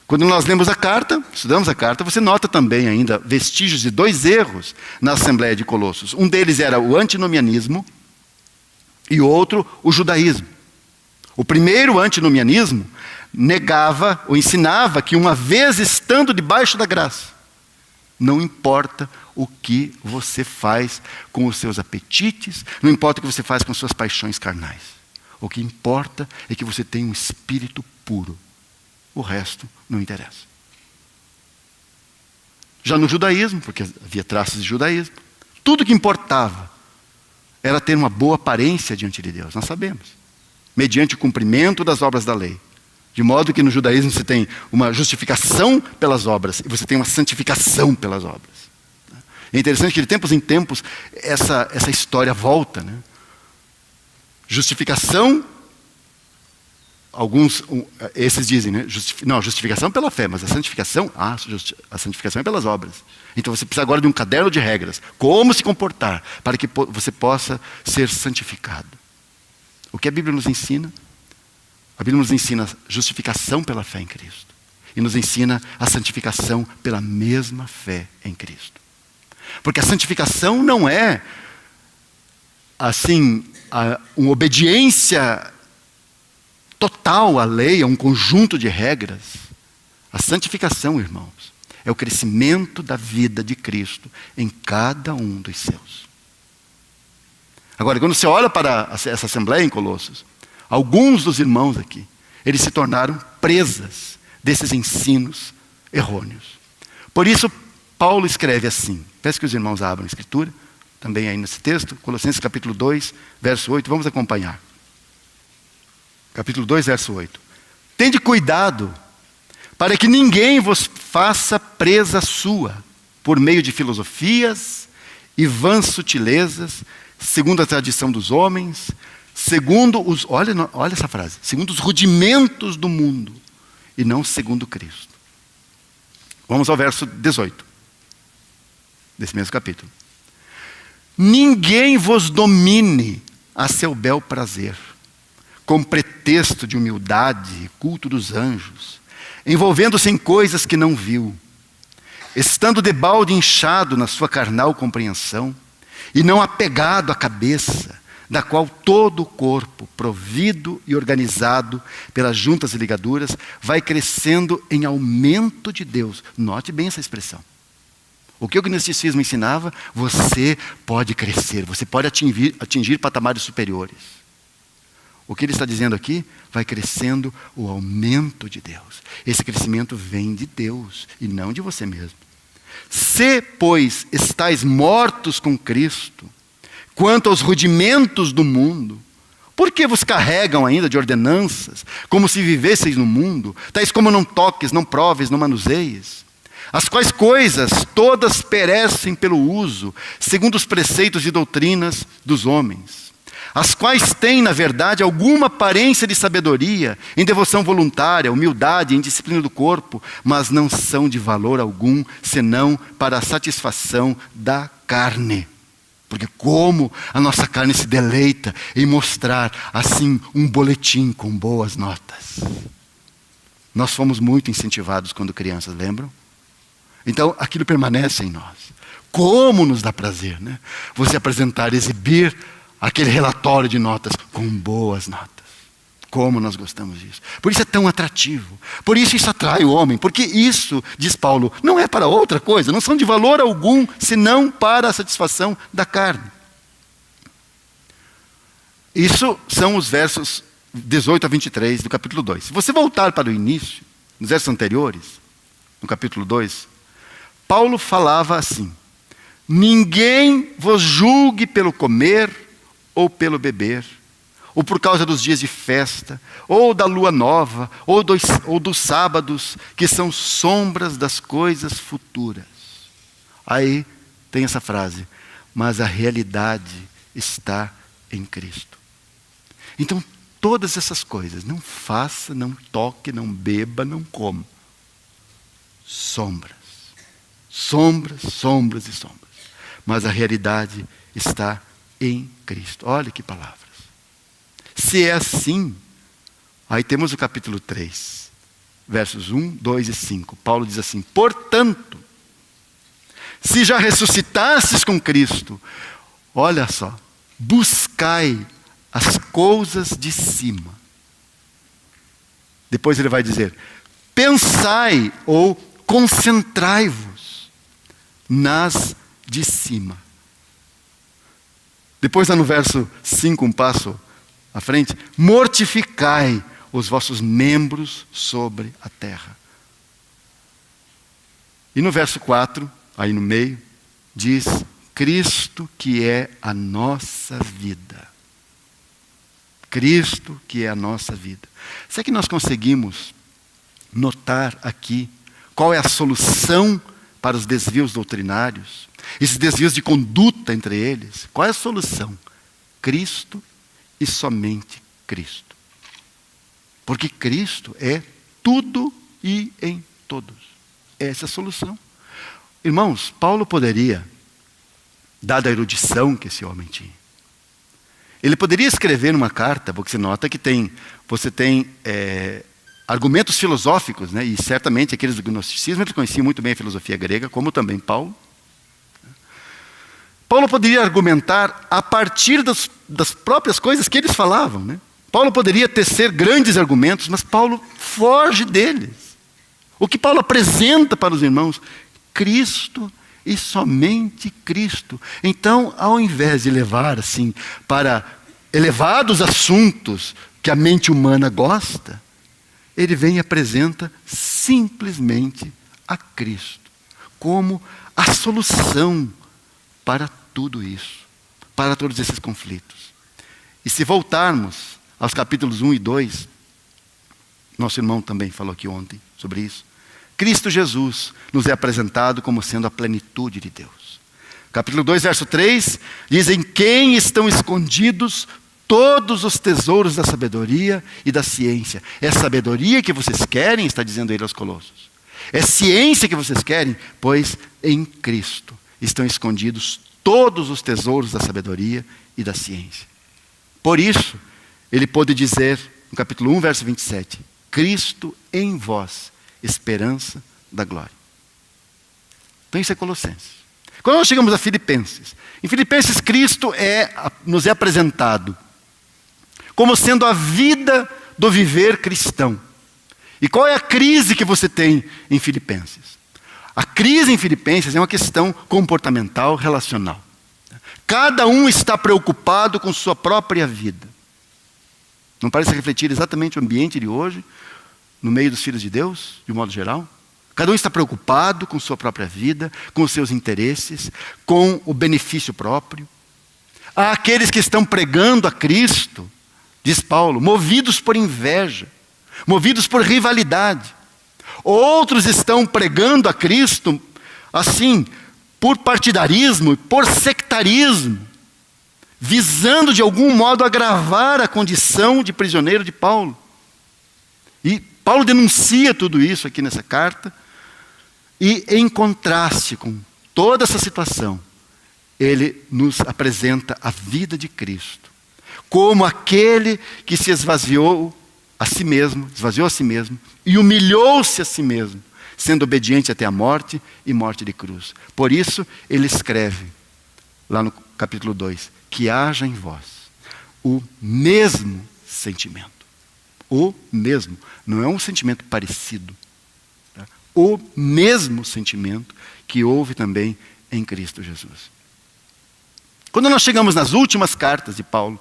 Quando nós lemos a carta, estudamos a carta, você nota também ainda vestígios de 2 erros na Assembleia de Colossos. Um deles era o antinomianismo e o outro o judaísmo. O primeiro, o antinomianismo, negava ou ensinava que uma vez estando debaixo da graça, não importa o que você faz com os seus apetites, não importa o que você faz com suas paixões carnais. O que importa é que você tem um espírito puro. O resto não interessa. Já no judaísmo, porque havia traços de judaísmo, tudo que importava era ter uma boa aparência diante de Deus, nós sabemos, mediante o cumprimento das obras da lei. De modo que no judaísmo você tem uma justificação pelas obras e você tem uma santificação pelas obras. É interessante que de tempos em tempos essa história volta. Justificação, esses dizem, justificação pela fé, mas a santificação é pelas obras. Então você precisa agora de um caderno de regras. Como se comportar para que você possa ser santificado. O que a Bíblia nos ensina? A Bíblia nos ensina a justificação pela fé em Cristo. E nos ensina a santificação pela mesma fé em Cristo. Porque a santificação não é, assim, uma obediência total à lei, a um conjunto de regras. A santificação, irmãos, é o crescimento da vida de Cristo em cada um dos seus. Agora, quando você olha para essa assembleia em Colossos, alguns dos irmãos aqui, eles se tornaram presas desses ensinos errôneos. Por isso, Paulo escreve assim. Peço que os irmãos abram a escritura, também aí nesse texto, Colossenses capítulo 2, verso 8, vamos acompanhar. Capítulo 2, verso 8. Tende cuidado, para que ninguém vos faça presa sua, por meio de filosofias e vãs sutilezas, segundo a tradição dos homens, segundo os, olha essa frase, segundo os rudimentos do mundo, e não segundo Cristo. Vamos ao verso 18, desse mesmo capítulo. Ninguém vos domine a seu bel prazer, com pretexto de humildade e culto dos anjos, envolvendo-se em coisas que não viu, estando debalde inchado na sua carnal compreensão, e não apegado à cabeça, da qual todo o corpo, provido e organizado pelas juntas e ligaduras, vai crescendo em aumento de Deus. Note bem essa expressão. O que o gnosticismo ensinava? Você pode crescer, você pode atingir patamares superiores. O que ele está dizendo aqui? Vai crescendo o aumento de Deus. Esse crescimento vem de Deus e não de você mesmo. Se, pois, estáis mortos com Cristo, quanto aos rudimentos do mundo, por que vos carregam ainda de ordenanças, como se vivesseis no mundo, tais como não toques, não proves, não manuseies? As quais coisas todas perecem pelo uso, segundo os preceitos e doutrinas dos homens, as quais têm, na verdade, alguma aparência de sabedoria, em devoção voluntária, humildade, em disciplina do corpo, mas não são de valor algum, senão para a satisfação da carne. Porque como a nossa carne se deleita em mostrar, assim, um boletim com boas notas. Nós fomos muito incentivados quando crianças, lembram? Então, aquilo permanece em nós. Como nos dá prazer, né? Você apresentar, exibir aquele relatório de notas com boas notas. Como nós gostamos disso. Por isso é tão atrativo. Por isso isso atrai o homem. Porque isso, diz Paulo, não é para outra coisa. Não são de valor algum, senão para a satisfação da carne. Isso são os versos 18 a 23 do capítulo 2. Se você voltar para o início, nos versos anteriores, no capítulo 2, Paulo falava assim: ninguém vos julgue pelo comer ou pelo beber, ou por causa dos dias de festa, ou da lua nova, ou dos sábados, que são sombras das coisas futuras. Aí tem essa frase: mas a realidade está em Cristo. Então, todas essas coisas, não faça, não toque, não beba, não coma. Sombras. Sombras, sombras e sombras. Mas a realidade está em Cristo. Olha que palavras. Se é assim, aí temos o capítulo 3, versos 1, 2 e 5. Paulo diz assim: portanto, se já ressuscitastes com Cristo, olha só, buscai as coisas de cima. Depois ele vai dizer: pensai ou concentrai-vos nas de cima. Depois lá no verso 5, um passo à frente: mortificai os vossos membros sobre a terra. E no verso 4, aí no meio, diz: Cristo que é a nossa vida. Cristo que é a nossa vida. Será que nós conseguimos notar aqui qual é a solução para os desvios doutrinários? Esses desvios de conduta entre eles? Qual é a solução? Cristo e somente Cristo. Porque Cristo é tudo e em todos. Essa é a solução. Irmãos, Paulo poderia, dada a erudição que esse homem tinha, ele poderia escrever numa carta, porque você nota que você tem argumentos filosóficos, né? E certamente aqueles do gnosticismo, eles conheciam muito bem a filosofia grega, como também Paulo. Paulo poderia argumentar a partir das próprias coisas que eles falavam, né? Paulo poderia tecer grandes argumentos, mas Paulo foge deles. O que Paulo apresenta para os irmãos? Cristo e somente Cristo. Então, ao invés de levar assim para elevados assuntos que a mente humana gosta, ele vem e apresenta simplesmente a Cristo como a solução para tudo isso, para todos esses conflitos. E se voltarmos aos capítulos 1 e 2, nosso irmão também falou aqui ontem sobre isso, Cristo Jesus nos é apresentado como sendo a plenitude de Deus. Capítulo 2, verso 3, diz: em quem estão escondidos todos os tesouros da sabedoria e da ciência. É sabedoria que vocês querem, está dizendo ele aos Colossos. É ciência que vocês querem, pois em Cristo estão escondidos todos os tesouros da sabedoria e da ciência. Por isso, ele pôde dizer, no capítulo 1, verso 27, Cristo em vós, esperança da glória. Então isso é Colossenses. Quando nós chegamos a Filipenses, em Filipenses Cristo nos é apresentado como sendo a vida do viver cristão. E qual é a crise que você tem em Filipenses? A crise em Filipenses é uma questão comportamental, relacional. Cada um está preocupado com sua própria vida. Não parece refletir exatamente o ambiente de hoje, no meio dos filhos de Deus, de um modo geral? Cada um está preocupado com sua própria vida, com os seus interesses, com o benefício próprio. Há aqueles que estão pregando a Cristo, diz Paulo, movidos por inveja, movidos por rivalidade. Outros estão pregando a Cristo, assim, por partidarismo, por sectarismo, visando de algum modo agravar a condição de prisioneiro de Paulo. E Paulo denuncia tudo isso aqui nessa carta, e em contraste com toda essa situação, ele nos apresenta a vida de Cristo, como aquele que se esvaziou a si mesmo e humilhou-se a si mesmo, sendo obediente até a morte e morte de cruz. Por isso, ele escreve, lá no capítulo 2, que haja em vós o mesmo sentimento. O mesmo. Não é um sentimento parecido. Tá? O mesmo sentimento que houve também em Cristo Jesus. Quando nós chegamos nas últimas cartas de Paulo,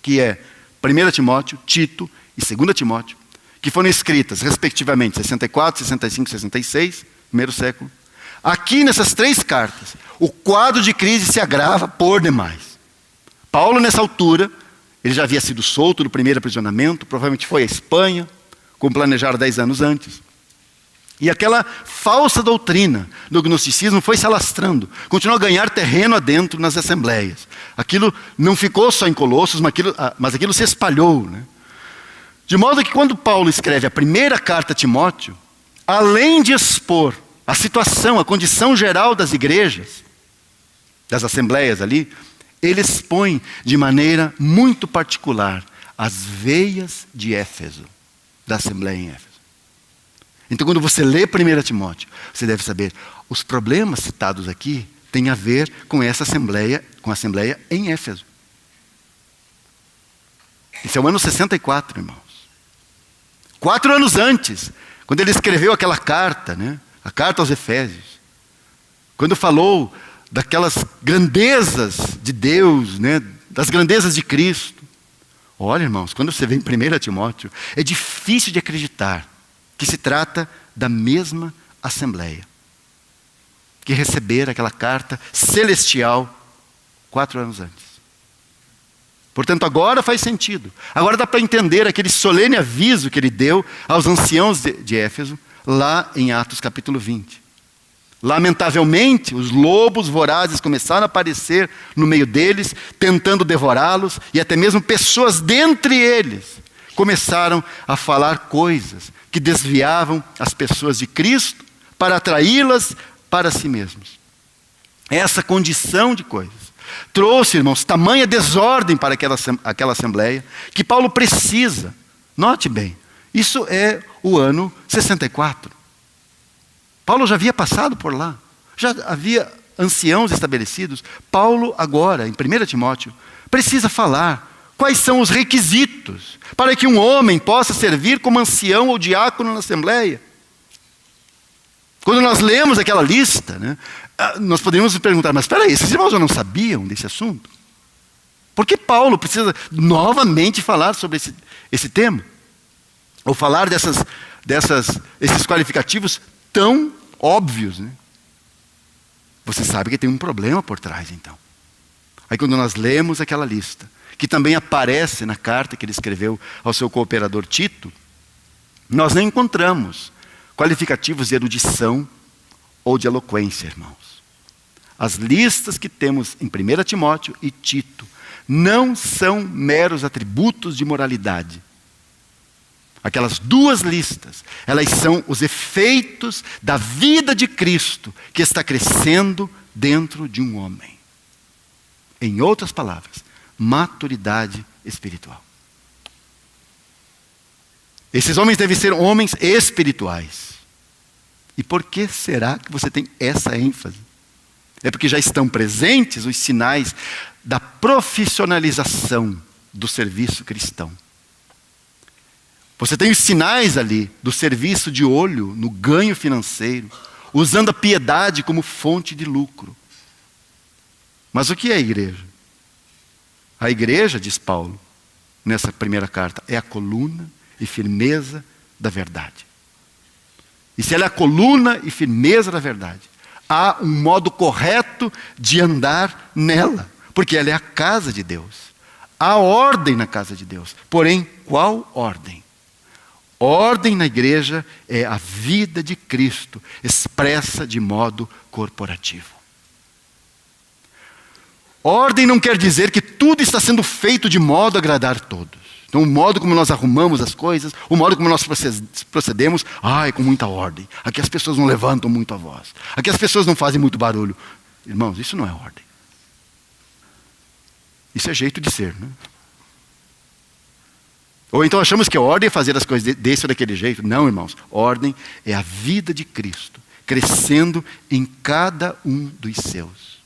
que é 1 Timóteo, Tito e 2 Timóteo, que foram escritas, respectivamente, 64, 65 e 66, primeiro século. Aqui nessas 3 cartas, o quadro de crise se agrava por demais. Paulo, nessa altura, ele já havia sido solto do primeiro aprisionamento, provavelmente foi à Espanha, como planejaram 10 anos antes. E aquela falsa doutrina do gnosticismo foi se alastrando, continuou a ganhar terreno adentro nas assembleias. Aquilo não ficou só em Colossos, mas aquilo se espalhou, né? De modo que quando Paulo escreve a primeira carta a Timóteo, além de expor a situação, a condição geral das igrejas, das assembleias ali, ele expõe de maneira muito particular as veias de Éfeso, da assembleia em Éfeso. Então, quando você lê 1 Timóteo, você deve saber, os problemas citados aqui têm a ver com essa assembleia, com a assembleia em Éfeso. Isso é o ano 64, irmãos. 4 anos antes, quando ele escreveu aquela carta, né, a carta aos Efésios, quando falou daquelas grandezas de Deus, né, das grandezas de Cristo. Olha, irmãos, quando você vê em 1 Timóteo, é difícil de acreditar que se trata da mesma assembleia que recebera aquela carta celestial 4 anos antes. Portanto, agora faz sentido. Agora dá para entender aquele solene aviso que ele deu aos anciãos de Éfeso, lá em Atos capítulo 20. Lamentavelmente, os lobos vorazes começaram a aparecer no meio deles, tentando devorá-los, e até mesmo pessoas dentre eles começaram a falar coisas que desviavam as pessoas de Cristo para atraí-las para si mesmos. Essa condição de coisas trouxe, irmãos, tamanha desordem para aquela assembleia, que Paulo precisa. Note bem, isso é o ano 64. Paulo já havia passado por lá, já havia anciãos estabelecidos. Paulo agora, em 1 Timóteo, precisa falar quais são os requisitos para que um homem possa servir como ancião ou diácono na assembleia. Quando nós lemos aquela lista, né, nós poderíamos nos perguntar, mas espera aí, esses irmãos já não sabiam desse assunto? Por que Paulo precisa novamente falar sobre esse tema? Ou falar esses qualificativos tão óbvios, né? Você sabe que tem um problema por trás, então. Aí quando nós lemos aquela lista, que também aparece na carta que ele escreveu ao seu cooperador Tito, nós não encontramos qualificativos de erudição ou de eloquência, irmãos. As listas que temos em 1 Timóteo e Tito não são meros atributos de moralidade. Aquelas 2 listas, elas são os efeitos da vida de Cristo que está crescendo dentro de um homem. Em outras palavras, maturidade espiritual. Esses homens devem ser homens espirituais. E por que será que você tem essa ênfase? É porque já estão presentes os sinais da profissionalização do serviço cristão. Você tem os sinais ali do serviço de olho no ganho financeiro, usando a piedade como fonte de lucro. Mas o que é a igreja? A igreja, diz Paulo, nessa primeira carta, é a coluna e firmeza da verdade. E se ela é a coluna e firmeza da verdade, há um modo correto de andar nela, porque ela é a casa de Deus. Há ordem na casa de Deus. Porém, qual ordem? Ordem na igreja é a vida de Cristo, expressa de modo corporativo. Ordem não quer dizer que tudo está sendo feito de modo a agradar todos. Então, o modo como nós arrumamos as coisas, o modo como nós procedemos, é com muita ordem. Aqui as pessoas não levantam muito a voz. Aqui as pessoas não fazem muito barulho. Irmãos, isso não é ordem. Isso é jeito de ser, né? Ou então achamos que ordem é fazer as coisas desse ou daquele jeito. Não, irmãos. Ordem é a vida de Cristo, crescendo em cada um dos seus.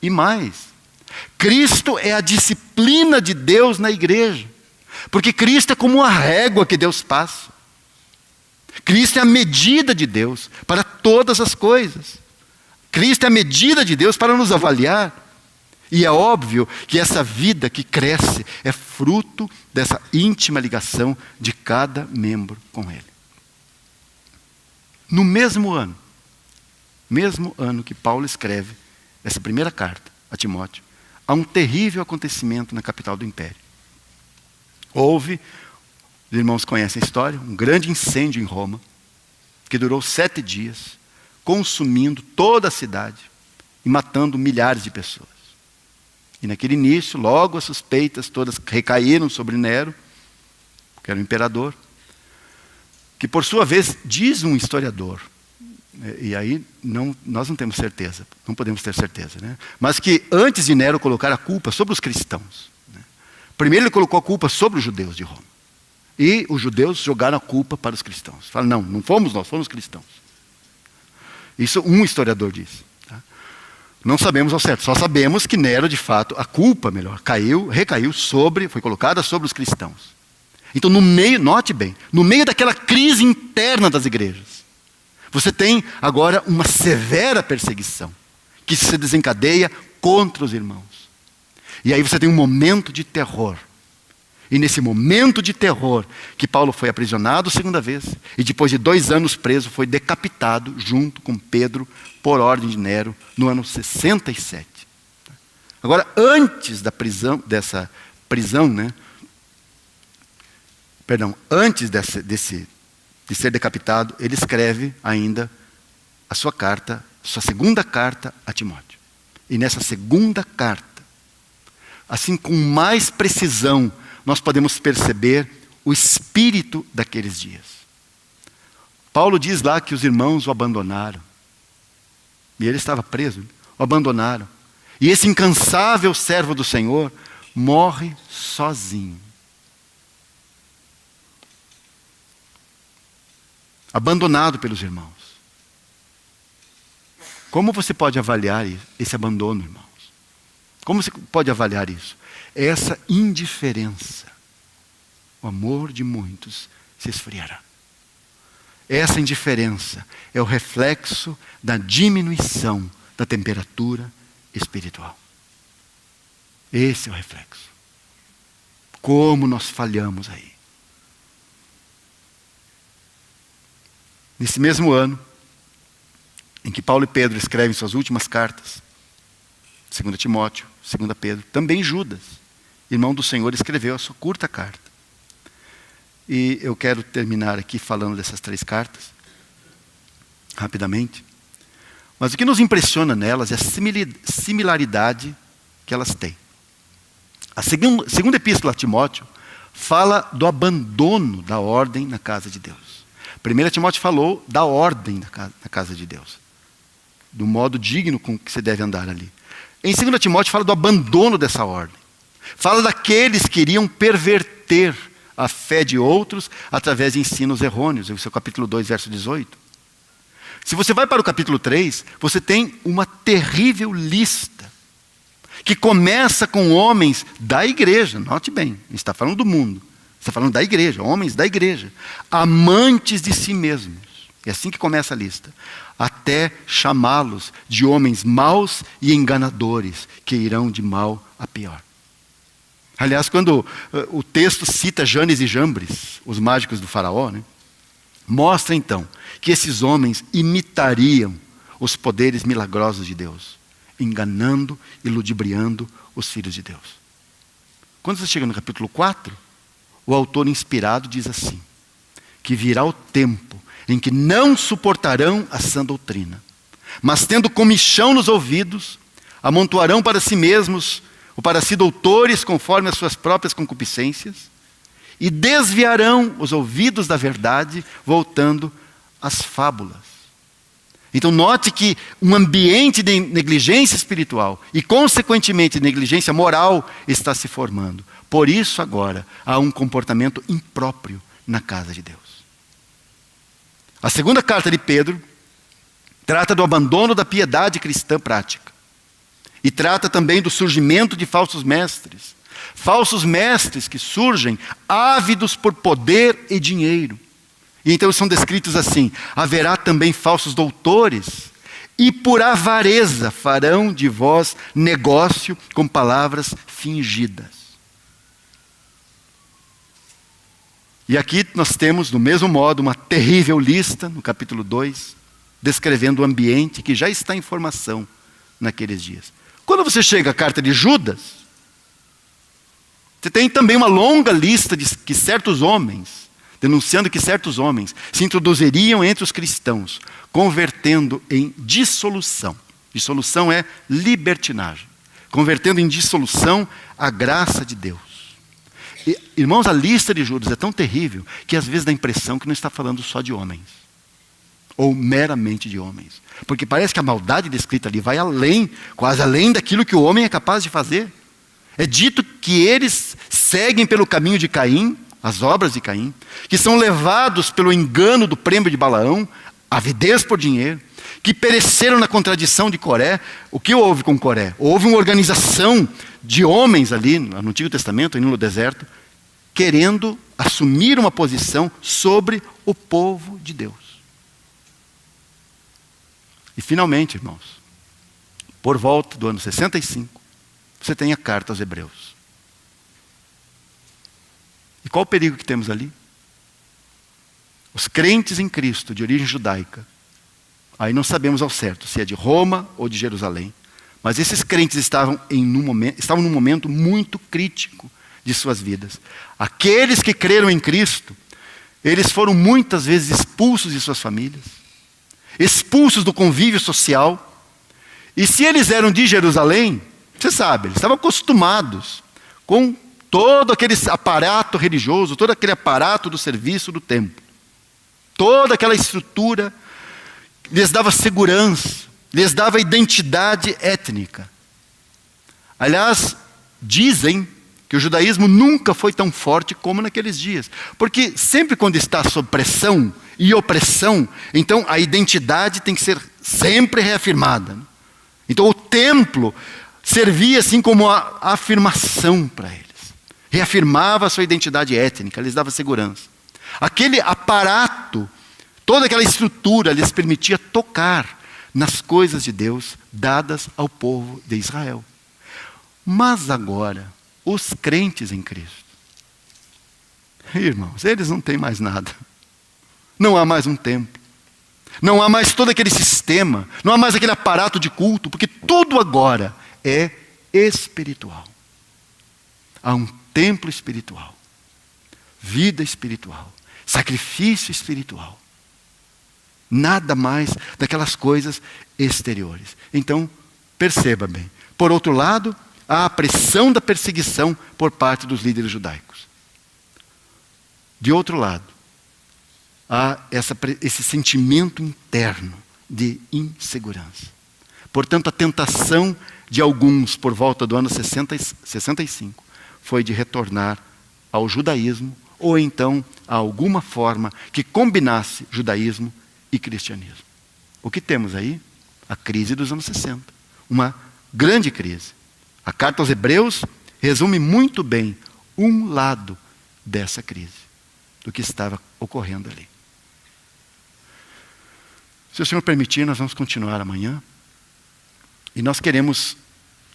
E mais, Cristo é a disciplina de Deus na igreja. Porque Cristo é como uma régua que Deus passa. Cristo é a medida de Deus para todas as coisas. Cristo é a medida de Deus para nos avaliar. E é óbvio que essa vida que cresce é fruto dessa íntima ligação de cada membro com Ele. No mesmo ano que Paulo escreve essa primeira carta a Timóteo, há um terrível acontecimento na capital do império. Houve, os irmãos conhecem a história, um grande incêndio em Roma, que durou 7 dias, consumindo toda a cidade e matando milhares de pessoas. E naquele início, logo as suspeitas todas recaíram sobre Nero, que era o imperador, que por sua vez, diz um historiador, e aí nós não temos certeza, não podemos ter certeza, né? Mas que antes de Nero colocar a culpa sobre os cristãos, né? Primeiro ele colocou a culpa sobre os judeus de Roma. E os judeus jogaram a culpa para os cristãos. Falaram, não fomos nós, fomos os cristãos. Isso um historiador diz. Não sabemos ao certo, só sabemos que Nero, de fato, a culpa, recaiu foi colocada sobre os cristãos. Então, no meio, note bem, no meio daquela crise interna das igrejas, você tem agora uma severa perseguição, que se desencadeia contra os irmãos. E aí você tem um momento de terror. E nesse momento de terror, que Paulo foi aprisionado 2ª vez, e depois de 2 anos preso, foi decapitado junto com Pedro, por ordem de Nero, no ano 67. Agora, antes dessa prisão, né? Antes de ser decapitado, ele escreve ainda a sua 2ª carta a Timóteo. E nessa 2ª carta, assim com mais precisão, nós podemos perceber o espírito daqueles dias. Paulo diz lá que os irmãos o abandonaram. E ele estava preso, o abandonaram. E esse incansável servo do Senhor morre sozinho. Abandonado pelos irmãos. Como você pode avaliar esse abandono, irmãos? Como você pode avaliar isso? Essa indiferença. O amor de muitos se esfriará. Essa indiferença é o reflexo da diminuição da temperatura espiritual. Esse é o reflexo. Como nós falhamos aí. Nesse mesmo ano, em que Paulo e Pedro escrevem suas últimas cartas, 2 Timóteo, 2 Pedro, também Judas, irmão do Senhor, escreveu a sua curta carta. E eu quero terminar aqui falando dessas 3 cartas, rapidamente. Mas o que nos impressiona nelas é a similaridade que elas têm. A segunda epístola a Timóteo fala do abandono da ordem na casa de Deus. 1 Timóteo falou da ordem na casa de Deus, do modo digno com que você deve andar ali. Em 2 Timóteo fala do abandono dessa ordem. Fala daqueles que iriam perverter a fé de outros através de ensinos errôneos. Esse é o capítulo 2, verso 18. Se você vai para o capítulo 3, você tem uma terrível lista, que começa com homens da igreja. Note bem, não está falando do mundo, está falando da igreja, homens da igreja, amantes de si mesmos. É assim que começa a lista. Até chamá-los de homens maus e enganadores, que irão de mal a pior. Aliás, quando o texto cita Janes e Jambres, os mágicos do faraó, né, mostra então que esses homens imitariam os poderes milagrosos de Deus, enganando e ludibriando os filhos de Deus. Quando você chega no capítulo 4, o autor inspirado diz assim, que virá o tempo em que não suportarão a sã doutrina, mas tendo comichão nos ouvidos, amontoarão para si mesmos ou para si doutores conforme as suas próprias concupiscências, e desviarão os ouvidos da verdade, voltando às fábulas. Então note que um ambiente de negligência espiritual e, consequentemente, negligência moral está se formando. Por isso agora há um comportamento impróprio na casa de Deus. A segunda carta de Pedro trata do abandono da piedade cristã prática. E trata também do surgimento de falsos mestres. Falsos mestres que surgem ávidos por poder e dinheiro. E então são descritos assim: haverá também falsos doutores, e por avareza farão de vós negócio com palavras fingidas. E aqui nós temos, do mesmo modo, uma terrível lista, no capítulo 2, descrevendo o ambiente que já está em formação naqueles dias. Quando você chega à carta de Judas, você tem também uma longa lista de que certos homens, denunciando que certos homens se introduziriam entre os cristãos, convertendo em dissolução. Dissolução é libertinagem. Convertendo em dissolução a graça de Deus. E, irmãos, a lista de Judas é tão terrível que às vezes dá a impressão que não está falando só de homens. Ou meramente de homens. Porque parece que a maldade descrita ali vai além, quase além daquilo que o homem é capaz de fazer. É dito que eles seguem pelo caminho de Caim, as obras de Caim, que são levados pelo engano do prêmio de Balaão, avidez por dinheiro, que pereceram na contradição de Coré. O que houve com Coré? Houve uma organização de homens ali, no Antigo Testamento, no deserto, querendo assumir uma posição sobre o povo de Deus. E finalmente, irmãos, por volta do ano 65, você tem a carta aos Hebreus. E qual o perigo que temos ali? Os crentes em Cristo, de origem judaica, aí não sabemos ao certo se é de Roma ou de Jerusalém, mas esses crentes estavam num momento muito crítico de suas vidas. Aqueles que creram em Cristo, eles foram muitas vezes expulsos de suas famílias, expulsos do convívio social. E se eles eram de Jerusalém, você sabe, eles estavam acostumados com todo aquele aparato religioso, todo aquele aparato do serviço do templo. Toda aquela estrutura lhes dava segurança, lhes dava identidade étnica. Aliás, dizem que o judaísmo nunca foi tão forte como naqueles dias. Porque sempre quando está sob pressão e opressão, então a identidade tem que ser sempre reafirmada. Então o templo servia assim como a afirmação para eles. Reafirmava a sua identidade étnica, lhes dava segurança. Aquele aparato, toda aquela estrutura lhes permitia tocar nas coisas de Deus dadas ao povo de Israel. Mas agora, os crentes em Cristo, irmãos, eles não têm mais nada. Não há mais um templo. Não há mais todo aquele sistema. Não há mais aquele aparato de culto, porque tudo agora é espiritual. Há um templo espiritual, vida espiritual, sacrifício espiritual. Nada mais daquelas coisas exteriores. Então, perceba bem. Por outro lado, há a pressão da perseguição por parte dos líderes judaicos. De outro lado, há esse sentimento interno de insegurança. Portanto, a tentação de alguns por volta do ano 65 foi de retornar ao judaísmo ou então a alguma forma que combinasse judaísmo e cristianismo. O que temos aí? A crise dos anos 60. Uma grande crise. A carta aos Hebreus resume muito bem um lado dessa crise, do que estava ocorrendo ali. Se o Senhor permitir, nós vamos continuar amanhã. E nós queremos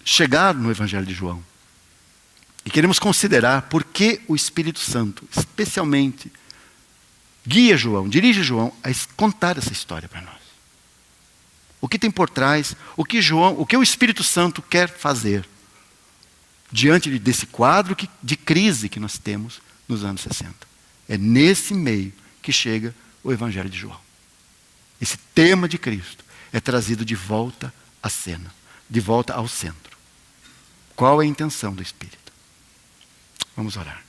chegar no Evangelho de João. E queremos considerar por que o Espírito Santo, especialmente, guia João, dirige João a contar essa história para nós. O que tem por trás, o que o Espírito Santo quer fazer diante desse quadro de crise que nós temos nos anos 60. É nesse meio que chega o Evangelho de João. Esse tema de Cristo é trazido de volta à cena, de volta ao centro. Qual é a intenção do Espírito? Vamos orar.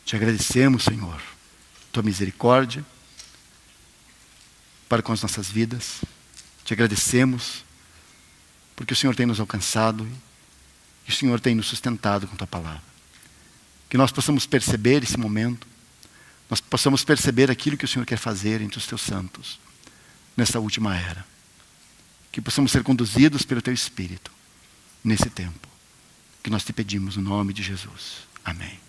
Te agradecemos, Senhor, tua misericórdia, para com as nossas vidas. Te agradecemos porque o Senhor tem nos alcançado e o Senhor tem nos sustentado com tua palavra. Que nós possamos perceber esse momento, nós possamos perceber aquilo que o Senhor quer fazer entre os teus santos nessa última era. Que possamos ser conduzidos pelo teu Espírito nesse tempo. Que nós te pedimos no nome de Jesus. Amém.